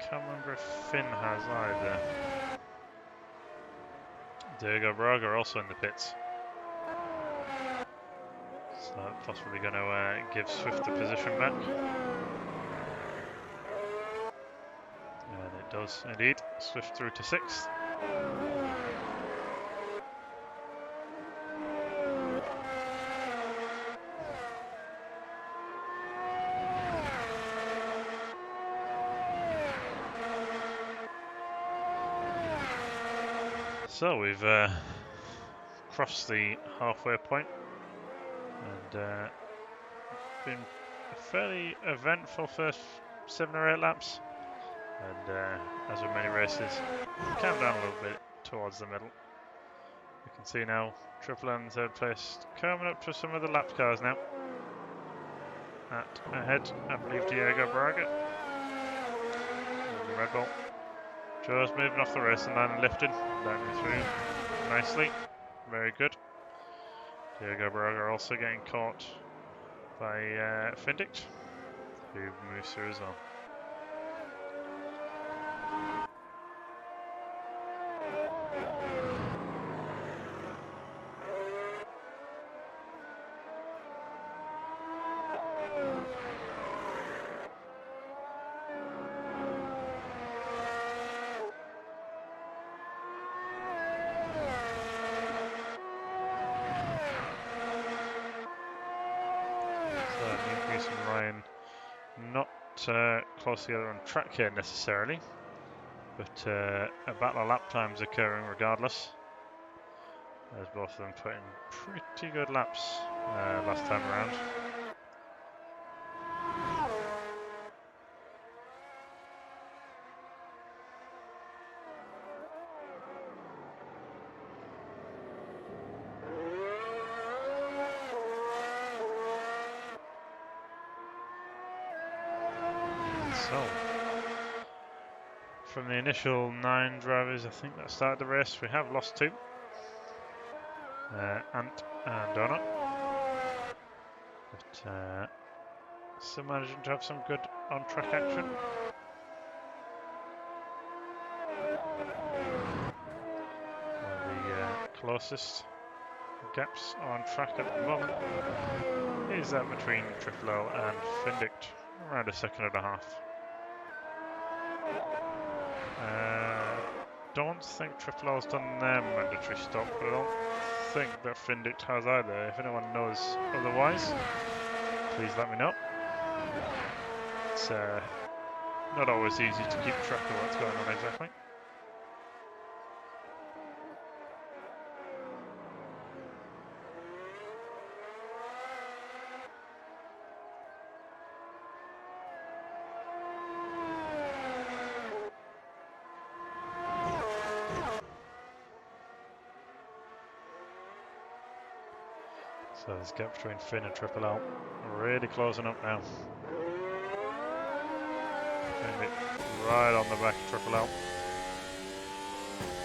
[SPEAKER 1] Can't remember if Finn has either. Diego Braga also in the pits. So possibly going to give Swift the position back. And it does indeed. Swift through to 6th. So we've crossed the halfway point, and been a fairly eventful first 7 or 8 laps, and as with many races, calm down a little bit towards the middle. You can see now Triple L in 3rd place, coming up to some of the lap cars now. Ahead, I believe Diego Braga, the Red Bull. Just moving off the racing line and lifting, letting me through nicely. Very good. Diego Berger also getting caught by Findict, who moves through as well. And Ryan not close together on track here necessarily, but a battle of lap times occurring regardless, as both of them put in pretty good laps last time around. So, from the initial 9 drivers, I think that started the race, we have lost 2. Ant and Donut. But still managing to have some good on-track action. One of the closest gaps on track at the moment is that between Triple L and Findict, around a second and a half. Don't think Triple L's done their mandatory stop, but I don't think that Findict has either. If anyone knows otherwise, please let me know. It's not always easy to keep track of what's going on exactly. So this gap between Finn and Triple L really closing up now. Right on the back of Triple L.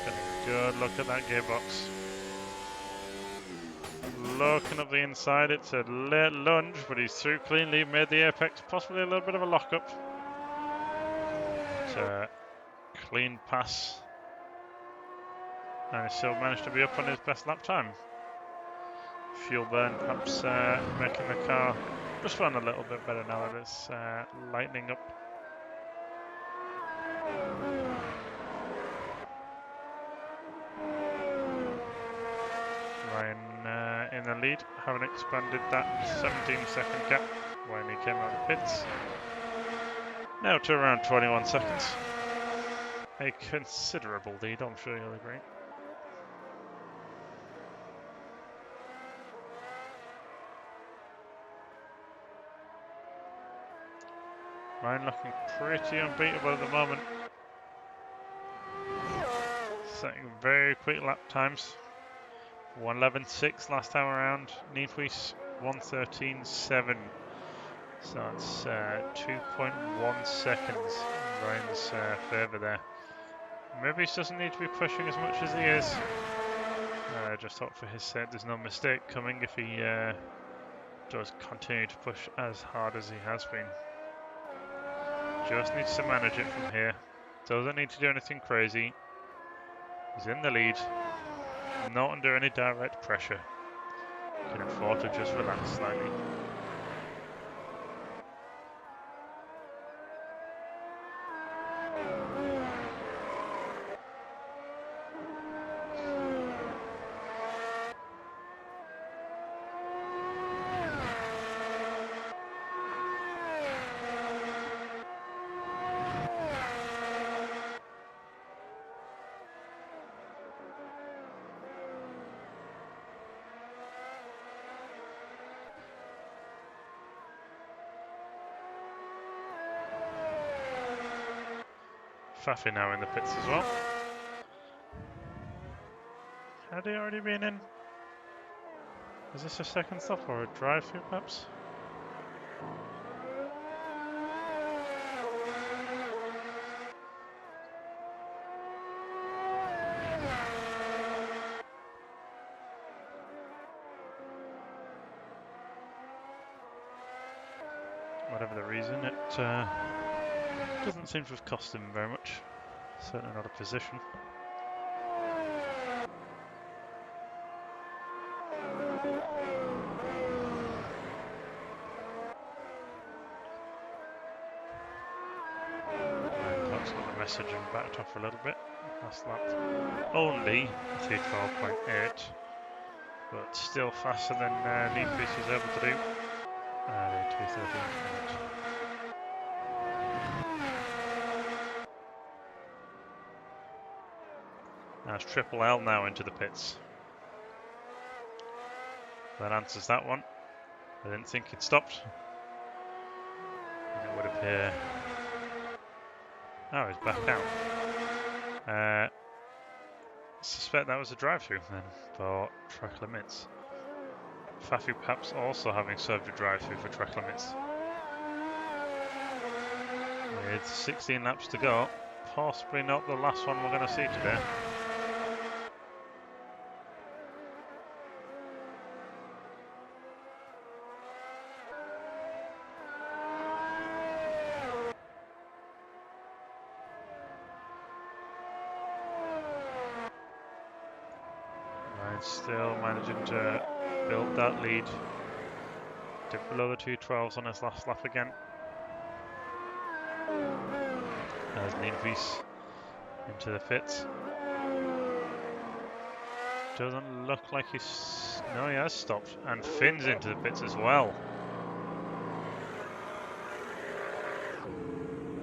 [SPEAKER 1] Getting a good look at that gearbox. Looking up the inside, it's a late lunge, but he's through cleanly, made the apex, possibly a little bit of a lockup. It's a clean pass. And he still managed to be up on his best lap time. Fuel burn perhaps making the car just run a little bit better now that it's lightening up. Ryan in the lead, having expanded that 17-second gap when he came out of the pits. Now to around 21 seconds. A considerable lead, I'm sure you'll agree. Ryan looking pretty unbeatable at the moment. Setting very quick lap times. 1:11.6 last time around. Neatwees 1:13.7. So that's 2.1 seconds in Ryan's favour there. Maybe he doesn't need to be pushing as much as he is. Just hope for his sake there's no mistake coming if he does continue to push as hard as he has been. Just needs to manage it from here. Doesn't need to do anything crazy. He's in the lead. Not under any direct pressure. Can afford to just relax slightly. Faffy now in the pits as well. Had he already been in? Is this a second stop or a drive-through perhaps? whatever the reason, it doesn't seem to have cost him very much. Certainly not a position. Park's got the message and backed off a little bit. Last lap only 312.8, but still faster than Nienhuis was able to do. 213. That's Triple L now into the pits. That answers that one. I didn't think it stopped. And it would appear. Oh, he's back out. Suspect that was a drive-through then for track limits. Fafu perhaps also having served a drive-through for track limits. With 16 laps to go, possibly not the last one we're going to see today. Still managing to build that lead. Dipped below the 212s on his last lap again. As Nienhuis into the pits. Doesn't look like he's... No, he has stopped. And Finn's into the pits as well.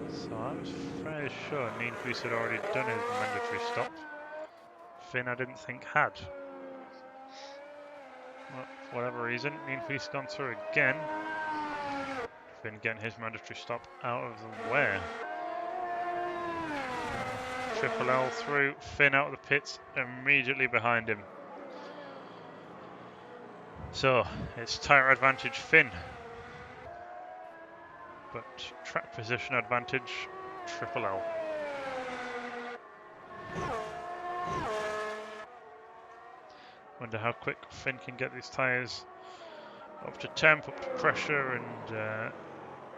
[SPEAKER 1] So I was fairly sure Nienhuis had already done his mandatory stop. Finn I didn't think had. Well, for whatever reason, Nienhuis gone through again. Finn getting his mandatory stop out of the way. Triple L through, Finn out of the pits, immediately behind him. So, it's tyre advantage Finn. But track position advantage Triple L. Wonder how quick Finn can get these tyres up to temp, up to pressure, and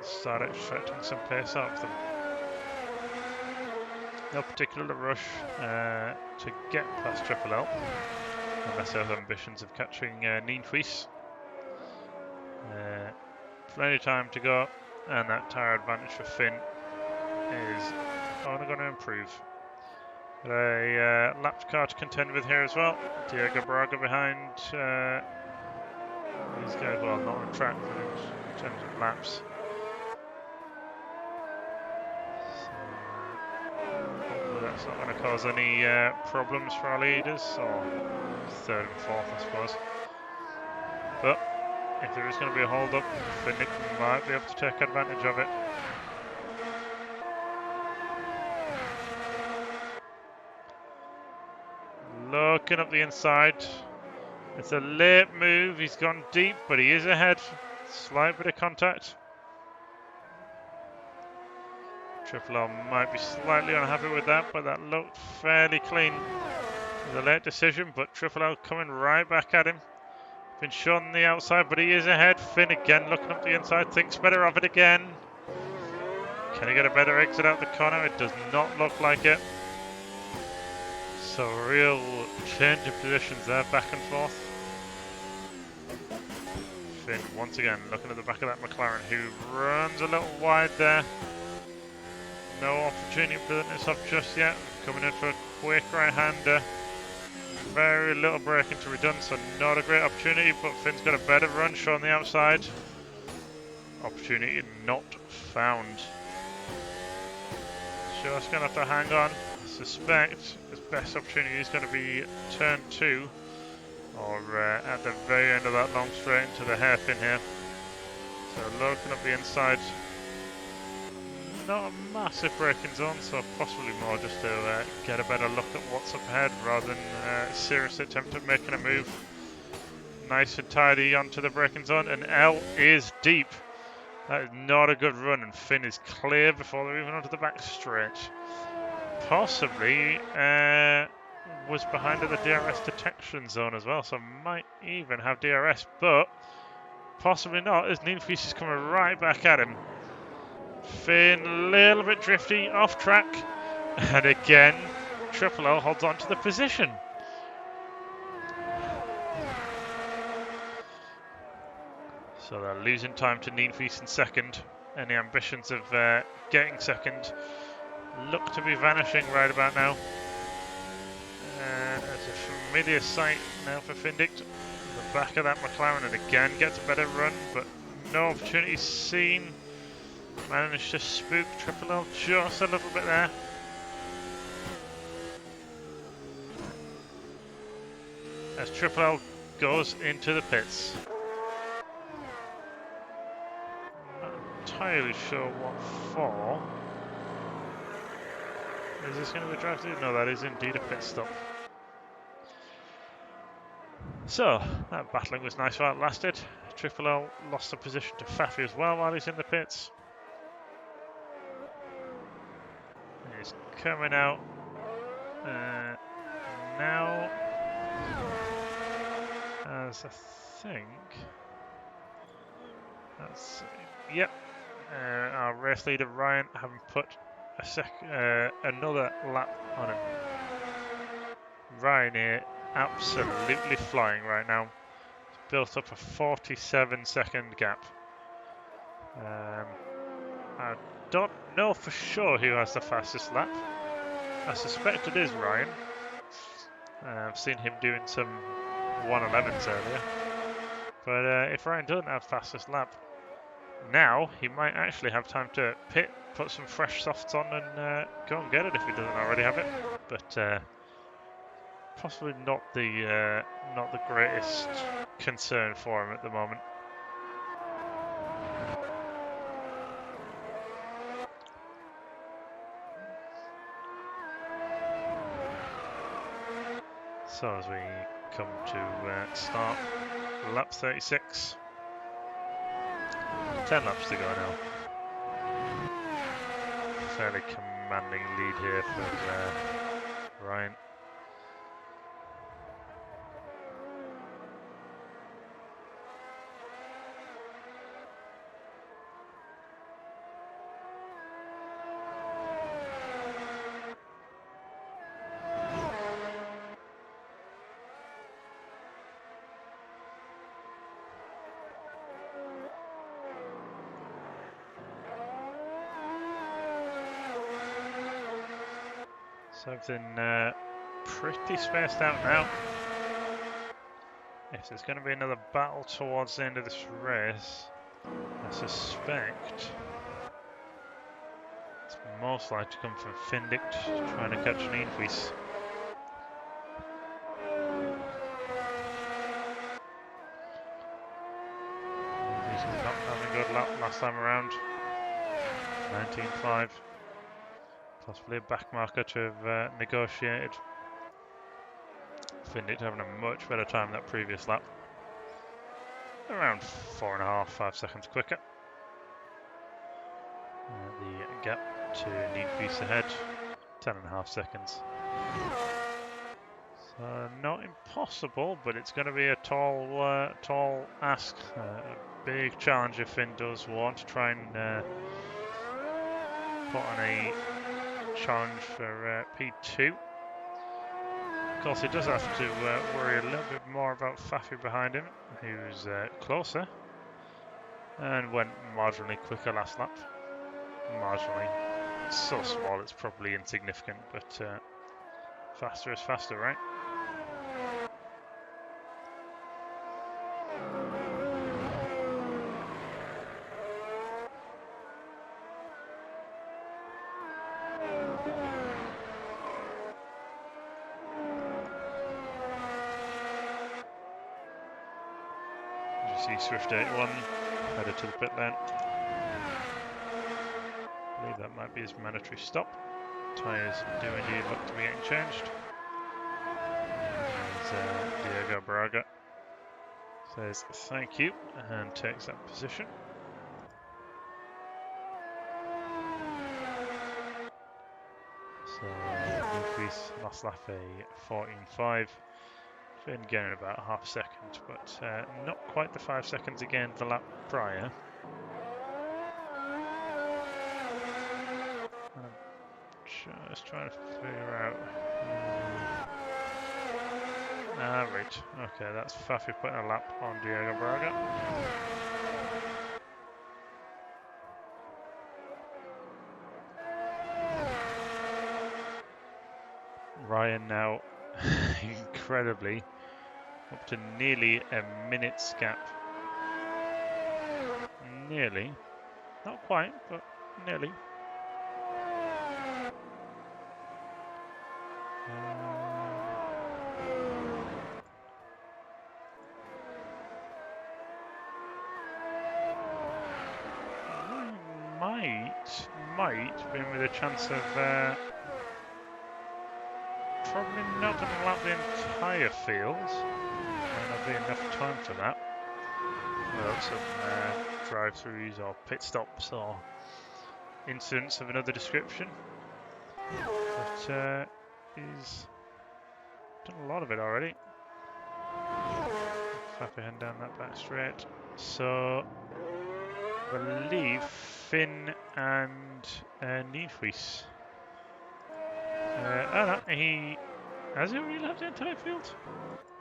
[SPEAKER 1] start extracting some pace out of them. No particular rush to get past Triple L, unless they have ambitions of catching Nienhuis. Plenty of time to go, and that tyre advantage for Finn is only going to improve. Got a lapped car to contend with here as well. Diego Braga behind these guys, well, not on track, but in terms of laps. Hopefully that's not going to cause any problems for our leaders, or third and fourth I suppose. But if there is going to be a hold up, Nick might be able to take advantage of it. Looking up the inside. It's a late move, he's gone deep, but he is ahead. Slight bit of contact. Triple L might be slightly unhappy with that, but that looked fairly clean. It was a late decision, but Triple L coming right back at him. Been shot on the outside, but he is ahead. Finn again looking up the inside, thinks better of it again. Can he get a better exit out the corner? It does not look like it. So real change of positions there, back and forth. Finn once again looking at the back of that McLaren, who runs a little wide there. No opportunity for this up just yet. Coming in for a quick right-hander. Very little braking to be done, so not a great opportunity, but Finn's got a better run show on the outside. Opportunity not found. Just going to have to hang on. I suspect his best opportunity is going to be turn 2, or at the very end of that long straight into the hairpin here. So looking up the inside. Not a massive braking zone, so possibly more just to get a better look at what's up ahead rather than seriously attempt at making a move. Nice and tidy onto the braking zone, and L is deep. That is not a good run, and Finn is clear before they're even onto the back straight. Possibly was behind the DRS detection zone as well, so might even have DRS, but Possibly not, as Nienhuis is coming right back at him. Finn a little bit drifty, off track. And again, Triple L holds on to the position. So they're losing time to Nienhuis in second. And the ambitions of getting second look to be vanishing right about now. There's a familiar sight now for Findict. The back of that McLaren, and again gets a better run, but no opportunity seen. Managed to spook Triple L just a little bit there. As Triple L goes into the pits. Not entirely sure what for. Is this going to be drafted? No, that is indeed a pit stop. So, that battling was nice while it lasted. Triple L lost the position to Fafi as well while he's in the pits. He's coming out now, as I think that's yep. Our race leader Ryan having put another lap on him. Ryan here absolutely flying right now. He's built up a 47-second gap. I don't know for sure who has the fastest lap. I suspect it is Ryan. I've seen him doing some 111s earlier. But if Ryan doesn't have fastest lap, now he might actually have time to pit, put some fresh softs on and go and get it if he doesn't already have it. But possibly not the greatest concern for him at the moment. So as we come to start lap 36, 10 laps to go now. Fairly commanding lead here for Ryan. Something pretty spaced out now. If there's going to be another battle towards the end of this race, I suspect it's most likely to come from Findict trying to catch Nienhuis. He's not having a good lap last time around. 19.5. Possibly a back marker to have negotiated. Findict having a much better time that previous lap. Around 4.5, 5 seconds quicker. The gap to Nienhuis ahead, 10.5 seconds. So not impossible, but it's going to be a tall ask. A big challenge if Finn does want to try and put on a challenge for P2. Of course, he does have to worry a little bit more about Fafi behind him, who's closer and went marginally quicker last lap. Marginally. It's so small it's probably insignificant, but faster is faster, right? You see Swift 81 headed to the pit lane. I believe that might be his mandatory stop. Tyres do indeed look to be getting changed. There's Diego Braga says thank you and takes that position. So Nienhuis last lap a 14.5, Finn gaining about half a second, but not quite the 5 seconds he gained the lap prior. And I'm just trying to figure out. Right. Okay, that's Fafi putting a lap on Diego Braga. Ryan now, incredibly, up to nearly a minute's gap. Nearly. Not quite, but nearly. Might be with a chance of probably not going to lap the entire field. Might not be enough time for that. Well, some drive-throughs or pit stops or incidents of another description. But he's done a lot of it already. Fappy heading down that back straight. So I believe Finn and Nienhuis. Oh no, has he already lapped the entire field?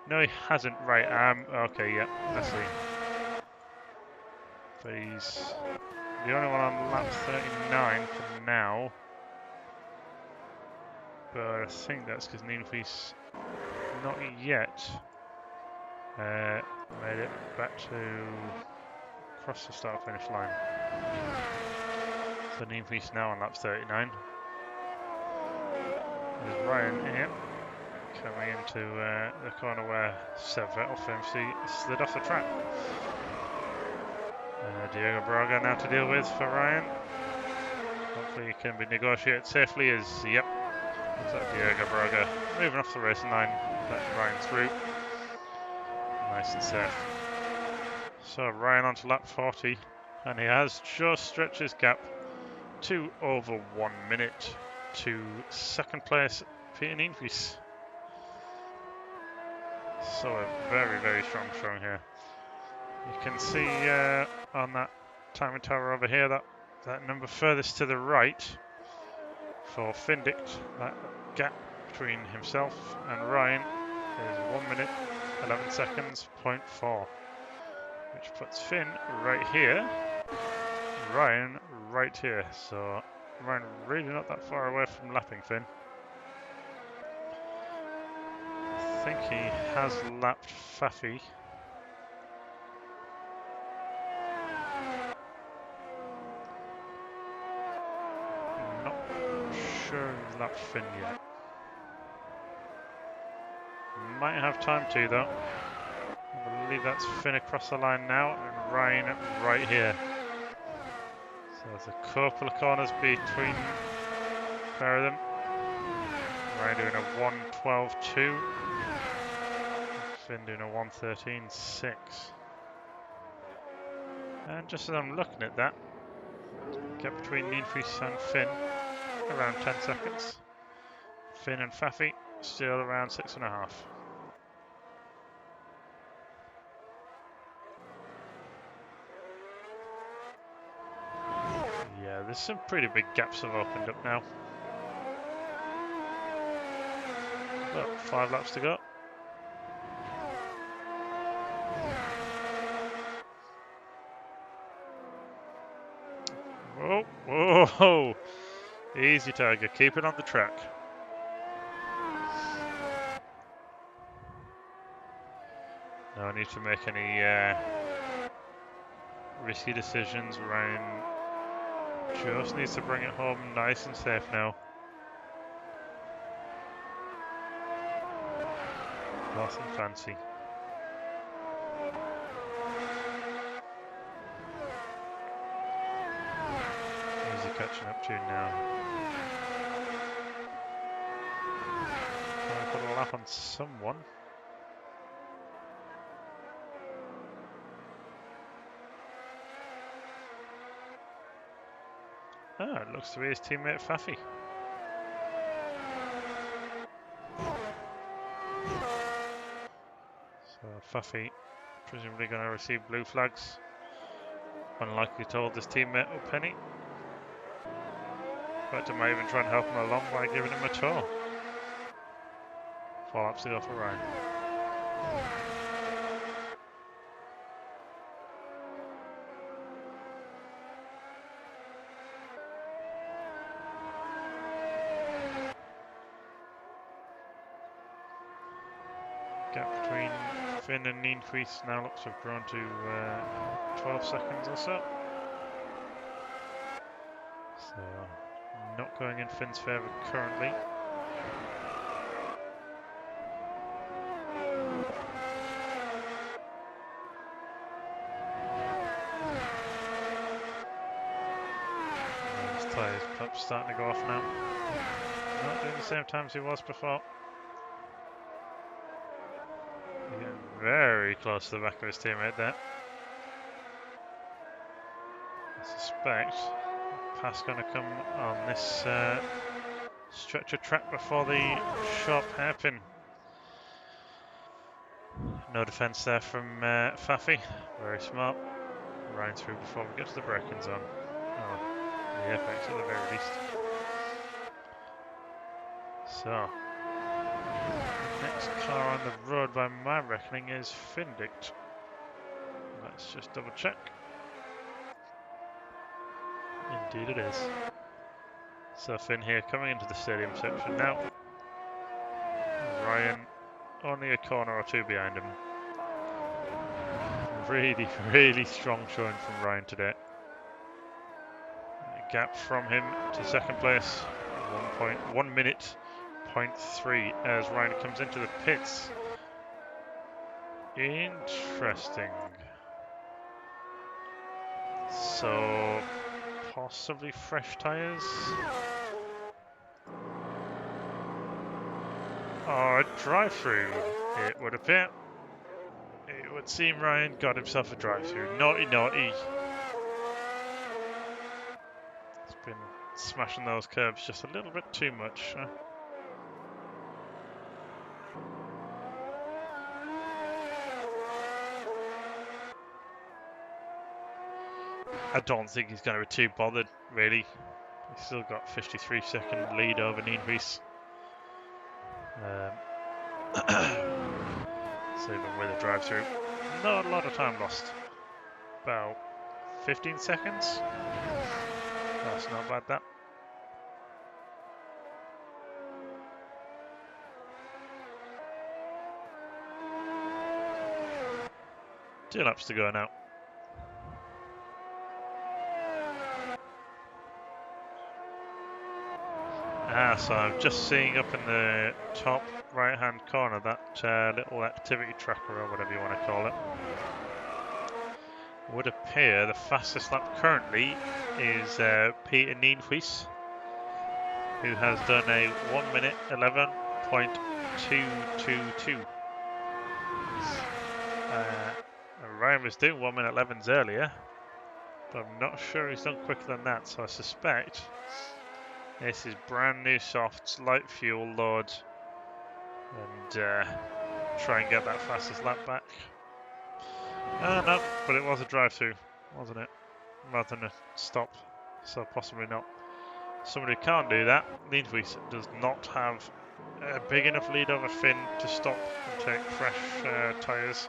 [SPEAKER 1] No, he hasn't. Right. Okay. Yeah. I see. But he's the only one on lap 39 for now. But I think that's because Nienhuis not yet made it back to cross the start-finish line. So Nienhuis now on lap 39. There's Ryan here, coming into the corner where Seb Vettel famously slid off the track. Diego Braga now to deal with for Ryan. Hopefully he can be negotiated safely as, yep, looks like Diego Braga moving off the racing line, letting Ryan through. Nice and safe. So Ryan onto lap 40, and he has just stretched his gap to over 1 minute to second place, Peter Nienhuis. So a very, very strong showing here. You can see on that timing tower over here that number furthest to the right for Findict, that gap between himself and Ryan is 1 minute 11 seconds, 0.4, which puts Finn right here, Ryan right here. So Ryan really not that far away from lapping Finn. I think he has lapped Fafi. Not sure he's lapped Finn yet. Might have time to though. I believe that's Finn across the line now and Ryan right here. So there's a couple of corners between a pair of them. Ryan doing a 1:12.2. Finn doing a 1:13.6. And just as I'm looking at that, gap between Nienhuis and Finn around 10 seconds. Finn and Fafi still around 6.5. Yeah, there's some pretty big gaps have opened up now. About 5 laps to go. Whoa, whoa! Easy, Tiger. Keep it on the track. No need to make any risky decisions. Ryan just needs to bring it home nice and safe now. Nothing fancy. Who's he catching up to now? Trying to put a lap on someone. Ah, it looks to be his teammate Fafi. Faffy presumably going to receive blue flags. Unlikely to hold his teammate up Penny. But I might even try and help him along by giving him a tow. 4 laps to go for Ryan. Gap between Finn and Nienhuis now looks to have grown to 12 seconds or so. So, not going in Finn's favour currently. His tyres perhaps starting to go off now. Not doing the same time as he was before. Getting very close to the back of his teammate there. I suspect pass going to come on this stretch of track before the sharp hairpin. No defence there from Faffy. Very smart. Ryan through before we get to the braking zone. Oh, the apex at the very least. So, next car on the road by my reckoning is Findict. Let's just double check. Indeed it is. So Finn here coming into the stadium section now. Ryan only a corner or two behind him. Really, really strong showing from Ryan today. A gap from him to second place. 1 minute, 0.3 as Ryan comes into the pits. Interesting. So, possibly fresh tyres? Or a drive-through, it would appear. It would seem Ryan got himself a drive-through. Naughty, naughty. He's been smashing those curbs just a little bit too much. I don't think he's going to be too bothered, really. He's still got 53-second lead over Nienhuis. So even with a drive-through, not a lot of time lost. About 15 seconds. That's not bad, that. Two laps to go now. So I'm just seeing up in the top right-hand corner that little activity tracker or whatever you want to call it. Would appear the fastest lap currently is Peter Nienhuis, who has done a 1 minute 11.222. Ryan was doing 1 minute 11s earlier, but I'm not sure he's done quicker than that, so I suspect this is brand new softs, light fuel load, and try and get that fastest lap back. No, but it was a drive-through, wasn't it? Rather than a stop, so possibly not. Somebody who can't do that, Nienhuis does not have a big enough lead over Finn to stop and take fresh tyres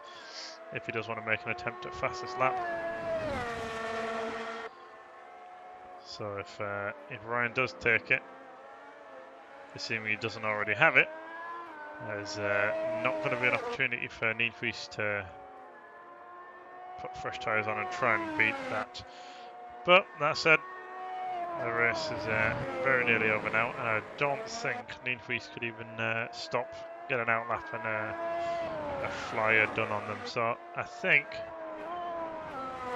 [SPEAKER 1] if he does want to make an attempt at fastest lap. So if Ryan does take it, assuming he doesn't already have it, there's not going to be an opportunity for Nienhuis to put fresh tyres on and try and beat that. But that said, the race is very nearly over now, and I don't think Nienhuis could even stop, get an outlap and a flyer done on them. So I think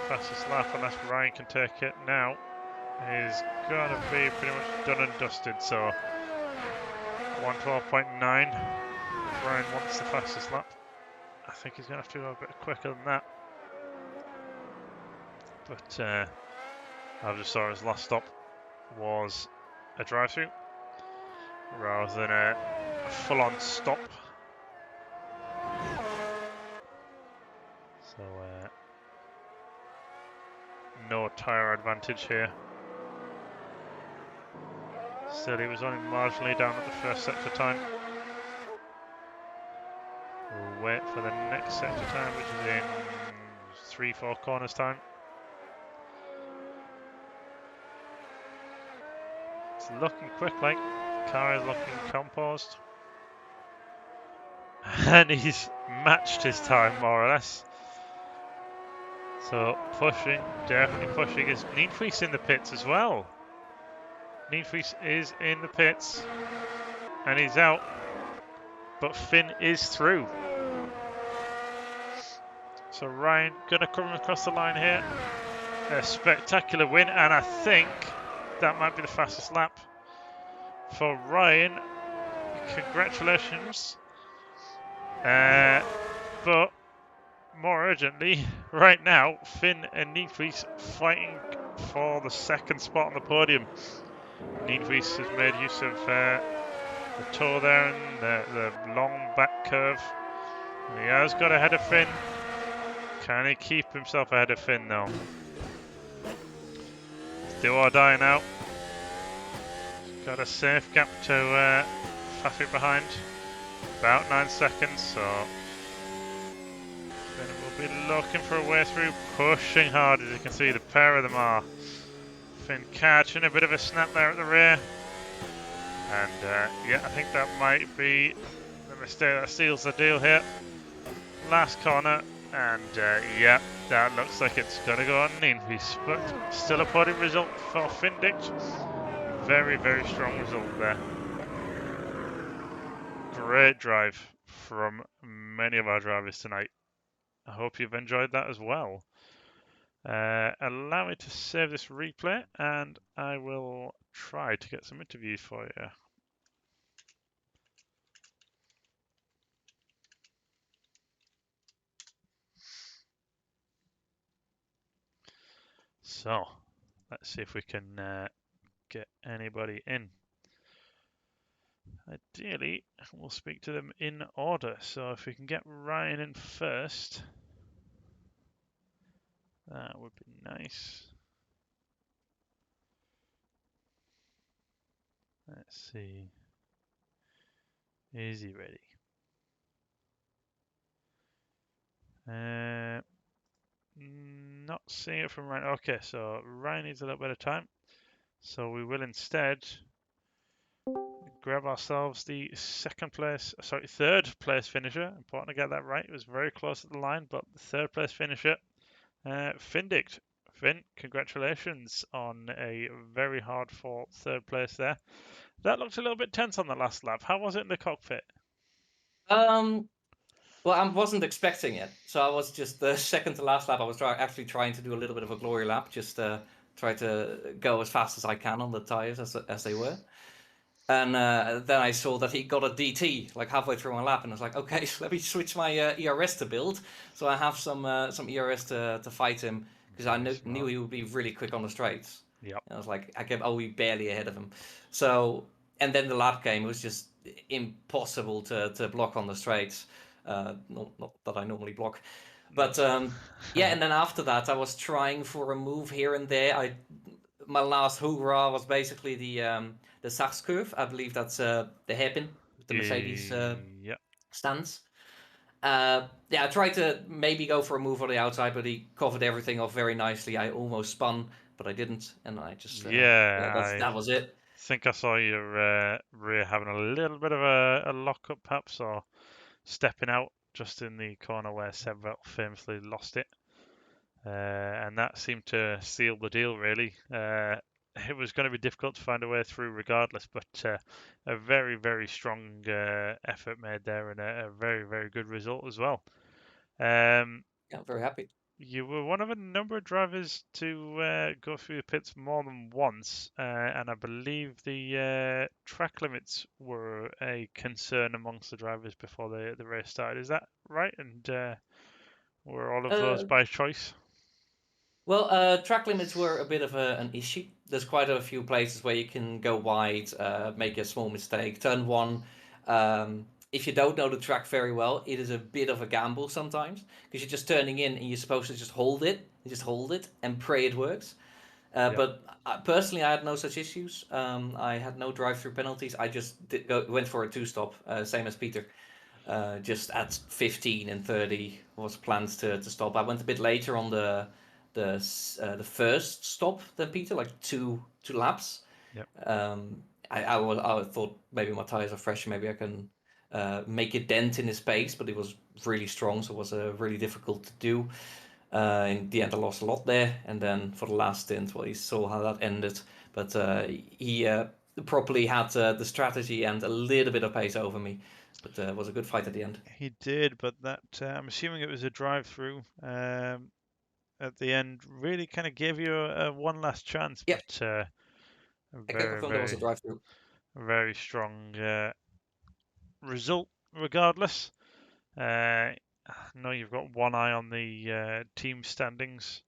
[SPEAKER 1] fastest lap, unless Ryan can take it now, is going to be pretty much done and dusted. So 112.9. If Ryan wants the fastest lap, I think he's going to have to go a bit quicker than that. But I just saw his last stop was a drive-through rather than a full-on stop. no tyre advantage here. Still, he was only marginally down at the first sector time. We'll wait for the next sector time, which is in 3-4 corners time. It's looking quick, like. Car is looking composed. And he's matched his time, more or less. So, pushing, definitely pushing. Is Niedfries in the pits as well? Niedfries is in the pits. And he's out. But Finn is through. So Ryan gonna come across the line here. A spectacular win, and I think that might be the fastest lap for Ryan. Congratulations. But more urgently, right now, Finn and Niedfries fighting for the second spot on the podium. Niedfries has made use of the toe there and the long back curve. And he has got ahead of Finn. Can he keep himself ahead of Finn though? Do or die now. Got a safe gap to Faffy behind. About 9 seconds, so Finn will be looking for a way through, pushing hard as you can see the pair of them are. Finn catching a bit of a snap there at the rear. And yeah, I think that might be the mistake that seals the deal here. Last corner, and yeah, that looks like it's going to go on Niedfries, but still a podium result for Findict. Very, very strong result there. Great drive from many of our drivers tonight. I hope you've enjoyed that as well. Allow me to save this replay, and I will try to get some interviews for you. So, let's see if we can get anybody in. Ideally, we'll speak to them in order. So if we can get Ryan in first, that would be nice. Let's see. Is he ready? Not seeing it from Ryan. Okay, so Ryan needs a little bit of time. So we will instead grab ourselves the third place finisher. Important to get that right. It was very close at the line, but the third place finisher, Findict. Finn, congratulations on a very hard fought third place there. That looked a little bit tense on the last lap. How was it in the cockpit?
[SPEAKER 2] Well, I wasn't expecting it, so I was just the second to last lap. I was actually trying to do a little bit of a glory lap, just try to go as fast as I can on the tires as they were. And then I saw that he got a DT like halfway through my lap, and I was like, okay, so let me switch my ERS to build, so I have some ERS to fight him, because I knew he would be really quick on the straights.
[SPEAKER 1] Yep.
[SPEAKER 2] And I was like, I kept barely ahead of him. So, and then the lap game was just impossible to block on the straights. Not that I normally block, but yeah. And then after that, I was trying for a move here and there. My last hoorah was basically the Sachs curve. I believe that's the hairpin with the Mercedes
[SPEAKER 1] Yep.
[SPEAKER 2] stance. Yeah, I tried to maybe go for a move on the outside, but he covered everything off very nicely. I almost spun, but I didn't, and I just that was it.
[SPEAKER 1] I think I saw your rear having a little bit of a lock-up perhaps, or stepping out just in the corner where Seville famously lost it. And that seemed to seal the deal, really. It was going to be difficult to find a way through regardless, but a very, very strong effort made there and a very, very good result as well.
[SPEAKER 2] Yeah, I'm very happy.
[SPEAKER 1] You were one of a number of drivers to go through the pits more than once, and I believe the track limits were a concern amongst the drivers before the race started. Is that right? And were all of those by choice?
[SPEAKER 2] Well, track limits were a bit of an issue. There's quite a few places where you can go wide, make a small mistake, turn one, if you don't know the track very well, it is a bit of a gamble sometimes because you're just turning in and you're supposed to just hold it and pray it works.
[SPEAKER 1] Yep.
[SPEAKER 2] But personally, I had no such issues. I had no drive-through penalties. I just went for a two-stop, same as Peter. Just at 15 and 30 was planned to stop. I went a bit later on the first stop than Peter, like two laps.
[SPEAKER 1] Yep.
[SPEAKER 2] I thought maybe my tires are fresh, maybe I can make a dent in his pace, but it was really strong, so it was really difficult to do. In the end, I lost a lot there, and then for the last stint, well, you saw how that ended. But he properly had the strategy and a little bit of pace over me, but it was a good fight at the end.
[SPEAKER 1] He did, but that I'm assuming it was a drive-through at the end. Really kind of gave you a one last chance,
[SPEAKER 2] Yeah,
[SPEAKER 1] but a
[SPEAKER 2] I can
[SPEAKER 1] very,
[SPEAKER 2] confirm there was a
[SPEAKER 1] very,
[SPEAKER 2] drive-through.
[SPEAKER 1] very strong result regardless. I know you've got one eye on the team standings,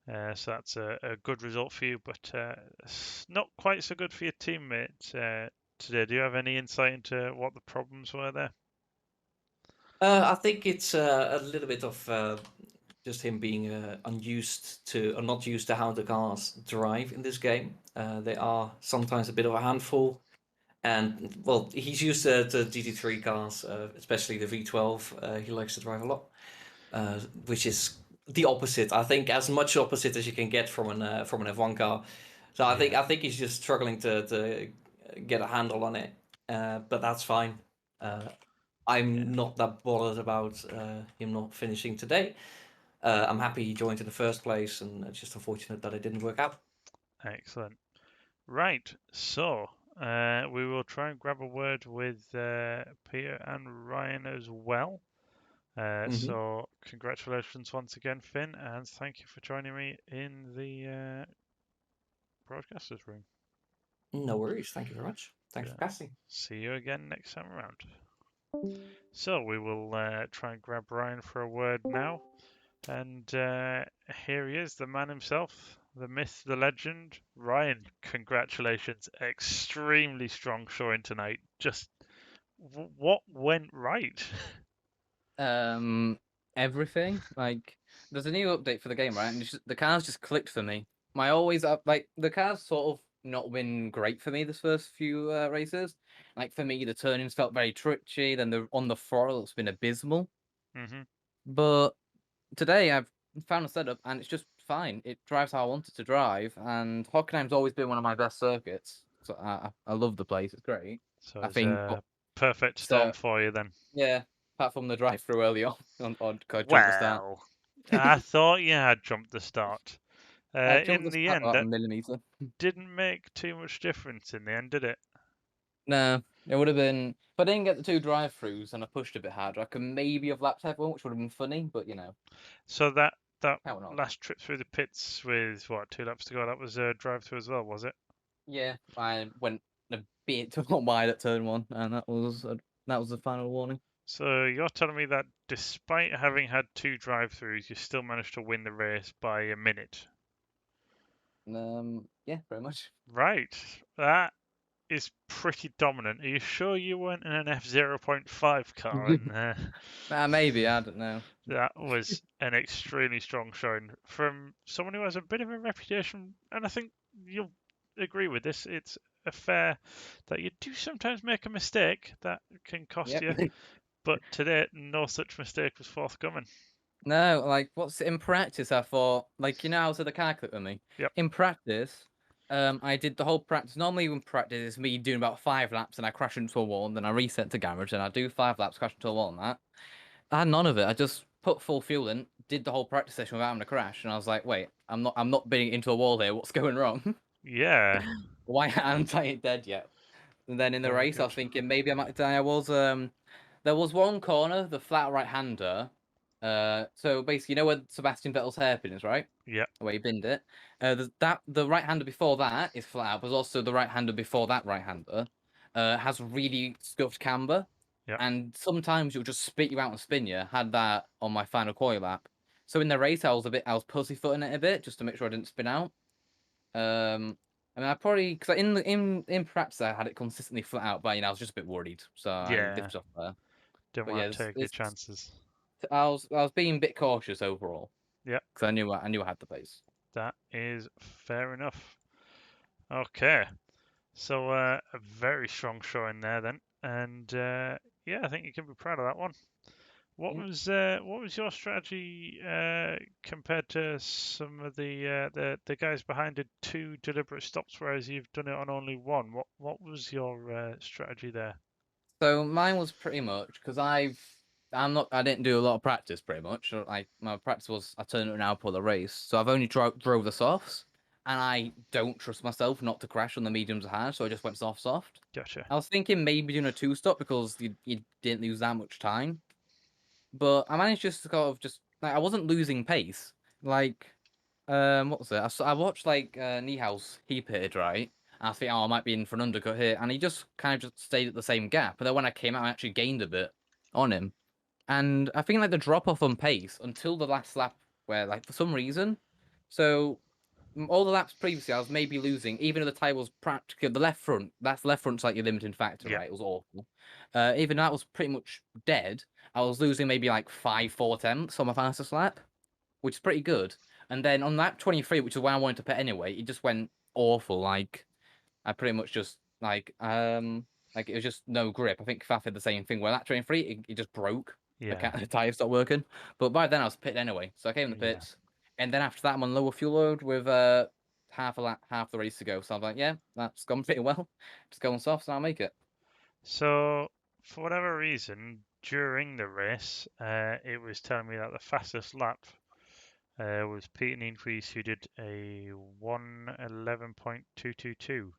[SPEAKER 1] so that's a good result for you, but it's not quite so good for your teammate today. Do you have any insight into what the problems were there?
[SPEAKER 2] I think it's a little bit of just him being unused to, or not used to how the cars drive in this game. They are sometimes a bit of a handful. And well, he's used to GT3 cars, especially the V12. He likes to drive a lot, which is the opposite. I think as much opposite as you can get from an F1 car. So
[SPEAKER 1] Yeah,
[SPEAKER 2] I think he's just struggling to get a handle on it. But that's fine. Uh,
[SPEAKER 1] yeah,
[SPEAKER 2] I'm not that bothered about him not finishing today. I'm happy he joined in the first place, and it's just unfortunate that it didn't work out.
[SPEAKER 1] excellent. Right, so we will try and grab a word with Peter and Ryan as well.
[SPEAKER 2] Hmm.
[SPEAKER 1] So congratulations once again, Finn, and thank you for joining me in the broadcasters room.
[SPEAKER 2] No worries. Thank you very much. Thanks
[SPEAKER 1] Yeah.
[SPEAKER 2] for casting.
[SPEAKER 1] See you again next time around. So we will try and grab Ryan for a word now. And here he is, the man himself, the myth, the legend. Ryan, congratulations. Extremely strong showing tonight. Just what went right?
[SPEAKER 3] Um, everything. Like, there's a new update for the game, right? And the cars just clicked for me. My always up like the cars sort of not been great for me this first few races. Like for me, the turnings felt very twitchy. Then the on the throttle, it's been abysmal.
[SPEAKER 1] Hmm.
[SPEAKER 3] But today I've found a setup and it's just fine. It drives how I want it to drive. And Hockenheim's always been one of my best circuits. So I love the place. It's great.
[SPEAKER 1] So
[SPEAKER 3] I
[SPEAKER 1] it's
[SPEAKER 3] think.
[SPEAKER 1] a perfect storm
[SPEAKER 3] So
[SPEAKER 1] for you then.
[SPEAKER 3] yeah, apart from the drive through early on jump the start.
[SPEAKER 1] Well, I thought you had jumped the start.
[SPEAKER 3] I jumped
[SPEAKER 1] In
[SPEAKER 3] the
[SPEAKER 1] the
[SPEAKER 3] start
[SPEAKER 1] end,
[SPEAKER 3] about a
[SPEAKER 1] that
[SPEAKER 3] millimeter.
[SPEAKER 1] didn't make too much difference in the end, did it?
[SPEAKER 3] No, it would have been. If I didn't get the two drive-throughs and I pushed a bit harder, I could maybe have lapped everyone, which would have been funny. But
[SPEAKER 1] So that
[SPEAKER 3] how not?
[SPEAKER 1] last trip through the pits with what 2 laps to go, that was a drive-through as well, was it?
[SPEAKER 3] Yeah, I went a bit too wide at turn one, and that was the final warning.
[SPEAKER 1] So you're telling me that despite having had two drive-throughs, you still managed to win the race by a minute?
[SPEAKER 3] Yeah, very much.
[SPEAKER 1] Right. That is pretty dominant. Are you sure you weren't in an F0.5 car in there?
[SPEAKER 3] Maybe I don't know.
[SPEAKER 1] That was an extremely strong showing from someone who has a bit of a reputation, and I think you'll agree with this. It's a fair that you do sometimes make a mistake that can cost
[SPEAKER 3] Yep.
[SPEAKER 1] you, but today no such mistake was forthcoming.
[SPEAKER 3] No, like what's in practice? I thought, like how to the car clip with me.
[SPEAKER 1] Yep.
[SPEAKER 3] In practice, I did the whole practice. Normally, in practice, it's me doing about 5 laps, and I crash into a wall, and then I reset to garage, and I do 5 laps, crash into a wall, and that. I had none of it. I just put full fuel in, did the whole practice session without having a crash, and I was like, wait, I'm not being into a wall here. What's going wrong?
[SPEAKER 1] Yeah,
[SPEAKER 3] Why aren't I dead yet? And then in the
[SPEAKER 1] very
[SPEAKER 3] race, I
[SPEAKER 1] good.
[SPEAKER 3] was thinking maybe I might die. There was one corner, the flat right hander. So basically, where Sebastian Vettel's hairpin is, right?
[SPEAKER 1] Yep,
[SPEAKER 3] Where he binned it. The right hander before that is flat out, but also the right hander before that right hander has really scuffed camber,
[SPEAKER 1] yep.
[SPEAKER 3] and sometimes it'll just spit you out and spin you. Had that on my final coil lap. So in the race, I was pussyfooting it a bit just to make sure I didn't spin out. I mean, I probably because in practice I had it consistently flat out, but I was just a bit worried, so I
[SPEAKER 1] Yeah.
[SPEAKER 3] lifted off there.
[SPEAKER 1] Didn't
[SPEAKER 3] But
[SPEAKER 1] want
[SPEAKER 3] yeah,
[SPEAKER 1] to take your chances.
[SPEAKER 3] I was being a bit cautious overall.
[SPEAKER 1] Yep.
[SPEAKER 3] Because I knew I had the pace.
[SPEAKER 1] That is fair enough. Okay. So a very strong showing there then, and yeah, I think you can be proud of that one. What was your strategy compared to some of the guys behind did 2 deliberate stops, whereas you've done it on only 1? What was your strategy there?
[SPEAKER 3] So mine was pretty much because I didn't do a lot of practice pretty much. So, like my practice was I turned it an output of the race. So I've only drove the softs, and I don't trust myself not to crash on the mediums hard. So I just went soft.
[SPEAKER 1] Gotcha.
[SPEAKER 3] I was thinking maybe doing a 2-stop because you didn't lose that much time. But I managed just to sort of just like I wasn't losing pace. Like what was it? I watched like Niehaus heap hitted, right? And I think, oh, I might be in for an undercut here, and he just kind of just stayed at the same gap. But then when I came out, I actually gained a bit on him, and I think like the drop off on pace until the last lap, where like for some reason, so all the laps previously I was maybe losing, even though the tyre was practically the left front. That's left front's like your limiting factor,
[SPEAKER 1] Yep.
[SPEAKER 3] right? It was awful. Even though that was pretty much dead, I was losing maybe like 5/4 on my fastest lap, which is pretty good. And then on lap 23, which is where I wanted to pit anyway, it just went awful. Like I pretty much just like it was just no grip. I think Faf did the same thing where lap 23 it just broke.
[SPEAKER 1] Yeah.
[SPEAKER 3] The tire stopped working. But by then I was pitted anyway, so I came in the
[SPEAKER 1] Yeah.
[SPEAKER 3] pits, and then after that I'm on lower fuel load with half the race to go. So I'm like, yeah, that's gone pretty well. Just go on soft, so I'll make it.
[SPEAKER 1] So for whatever reason, during the race, it was telling me that the fastest lap was Pete Increase, who did a 1:11.222.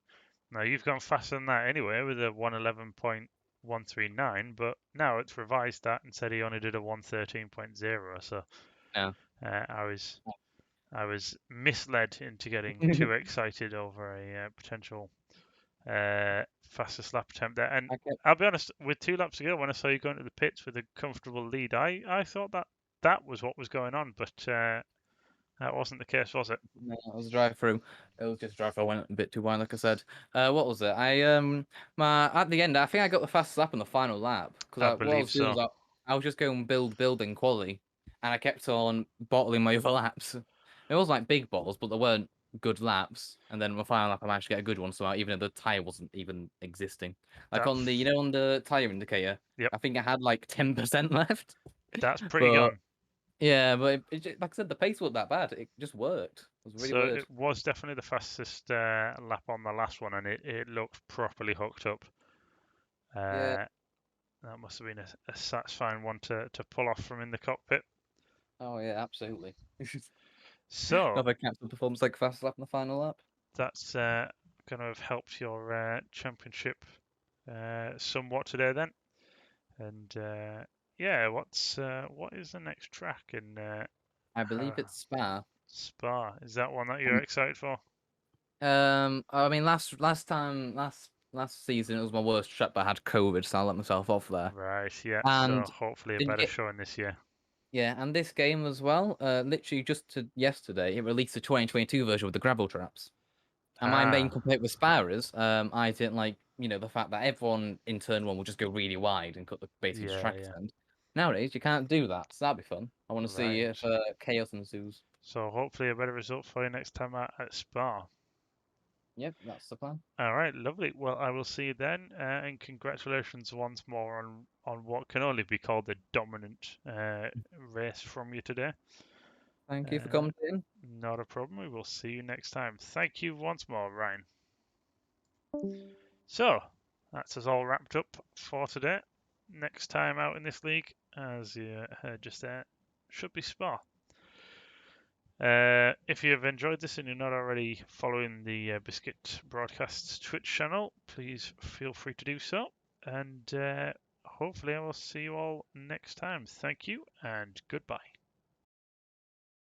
[SPEAKER 1] Now you've gone faster than that anyway with a 1:11.139, but now it's revised that and said he only did a 1:13.0. So
[SPEAKER 3] Yeah.
[SPEAKER 1] I was misled into getting too excited over a potential fastest lap attempt there. And I'll be honest, with 2 laps to go, when I saw you going to the pits with a comfortable lead, I thought that was what was going on, but that wasn't the case, was it?
[SPEAKER 3] No, it was a drive through. It was just a drive through. I went a bit too wide, like I said. What was it? At the end, I think I got the fastest lap on the final lap because
[SPEAKER 1] I
[SPEAKER 3] what I
[SPEAKER 1] believe
[SPEAKER 3] was doing
[SPEAKER 1] so.
[SPEAKER 3] was I was just going building quality, and I kept on bottling my other laps. It wasn't like big bottles, but they weren't good laps. And then my final lap, I managed to get a good one, so even though the tire wasn't even existing, like on the on the tire indicator,
[SPEAKER 1] Yep.
[SPEAKER 3] I think I had like 10% left.
[SPEAKER 1] That's pretty
[SPEAKER 3] But
[SPEAKER 1] gone.
[SPEAKER 3] yeah, but like I said, the pace wasn't that bad. It just worked. It was really
[SPEAKER 1] So
[SPEAKER 3] weird.
[SPEAKER 1] it was definitely the fastest lap on the last one, and it looked properly hooked up.
[SPEAKER 3] Yeah.
[SPEAKER 1] That must have been a satisfying one to pull off from in the cockpit.
[SPEAKER 3] Oh yeah, absolutely.
[SPEAKER 1] So
[SPEAKER 3] Another captain performs like fast lap in the final lap.
[SPEAKER 1] that's going to have helped your championship somewhat today then. And yeah, what is the next track in
[SPEAKER 3] I believe it's Spa.
[SPEAKER 1] Spa? Is that one that you're excited for?
[SPEAKER 3] I mean, last season it was my worst trip, but I had COVID, so I let myself off there.
[SPEAKER 1] Right, yeah.
[SPEAKER 3] And
[SPEAKER 1] So hopefully a
[SPEAKER 3] didn't
[SPEAKER 1] better
[SPEAKER 3] get
[SPEAKER 1] showing this year.
[SPEAKER 3] yeah, and this game as well. Literally just yesterday, it released the 2022 version with the gravel traps. And my main complaint with Spa is, I didn't like, the fact that everyone in turn 1 will just go really wide and cut the basically just track extend. Nowadays, you can't do that, so that'd be fun. I want to see if chaos ensues.
[SPEAKER 1] So hopefully a better result for you next time at Spa.
[SPEAKER 3] Yep, that's the plan.
[SPEAKER 1] All right, lovely. Well, I will see you then, and congratulations once more on what can only be called a dominant race from you today.
[SPEAKER 3] Thank you for commenting.
[SPEAKER 1] Not a problem. We will see you next time. Thank you once more, Ryan. So, that's us all wrapped up for today. Next time out in this league, as you heard just there, should be Spa. If you have enjoyed this and you're not already following the BSKIT Broadcasts Twitch channel, please feel free to do so. And hopefully I will see you all next time. Thank you and goodbye.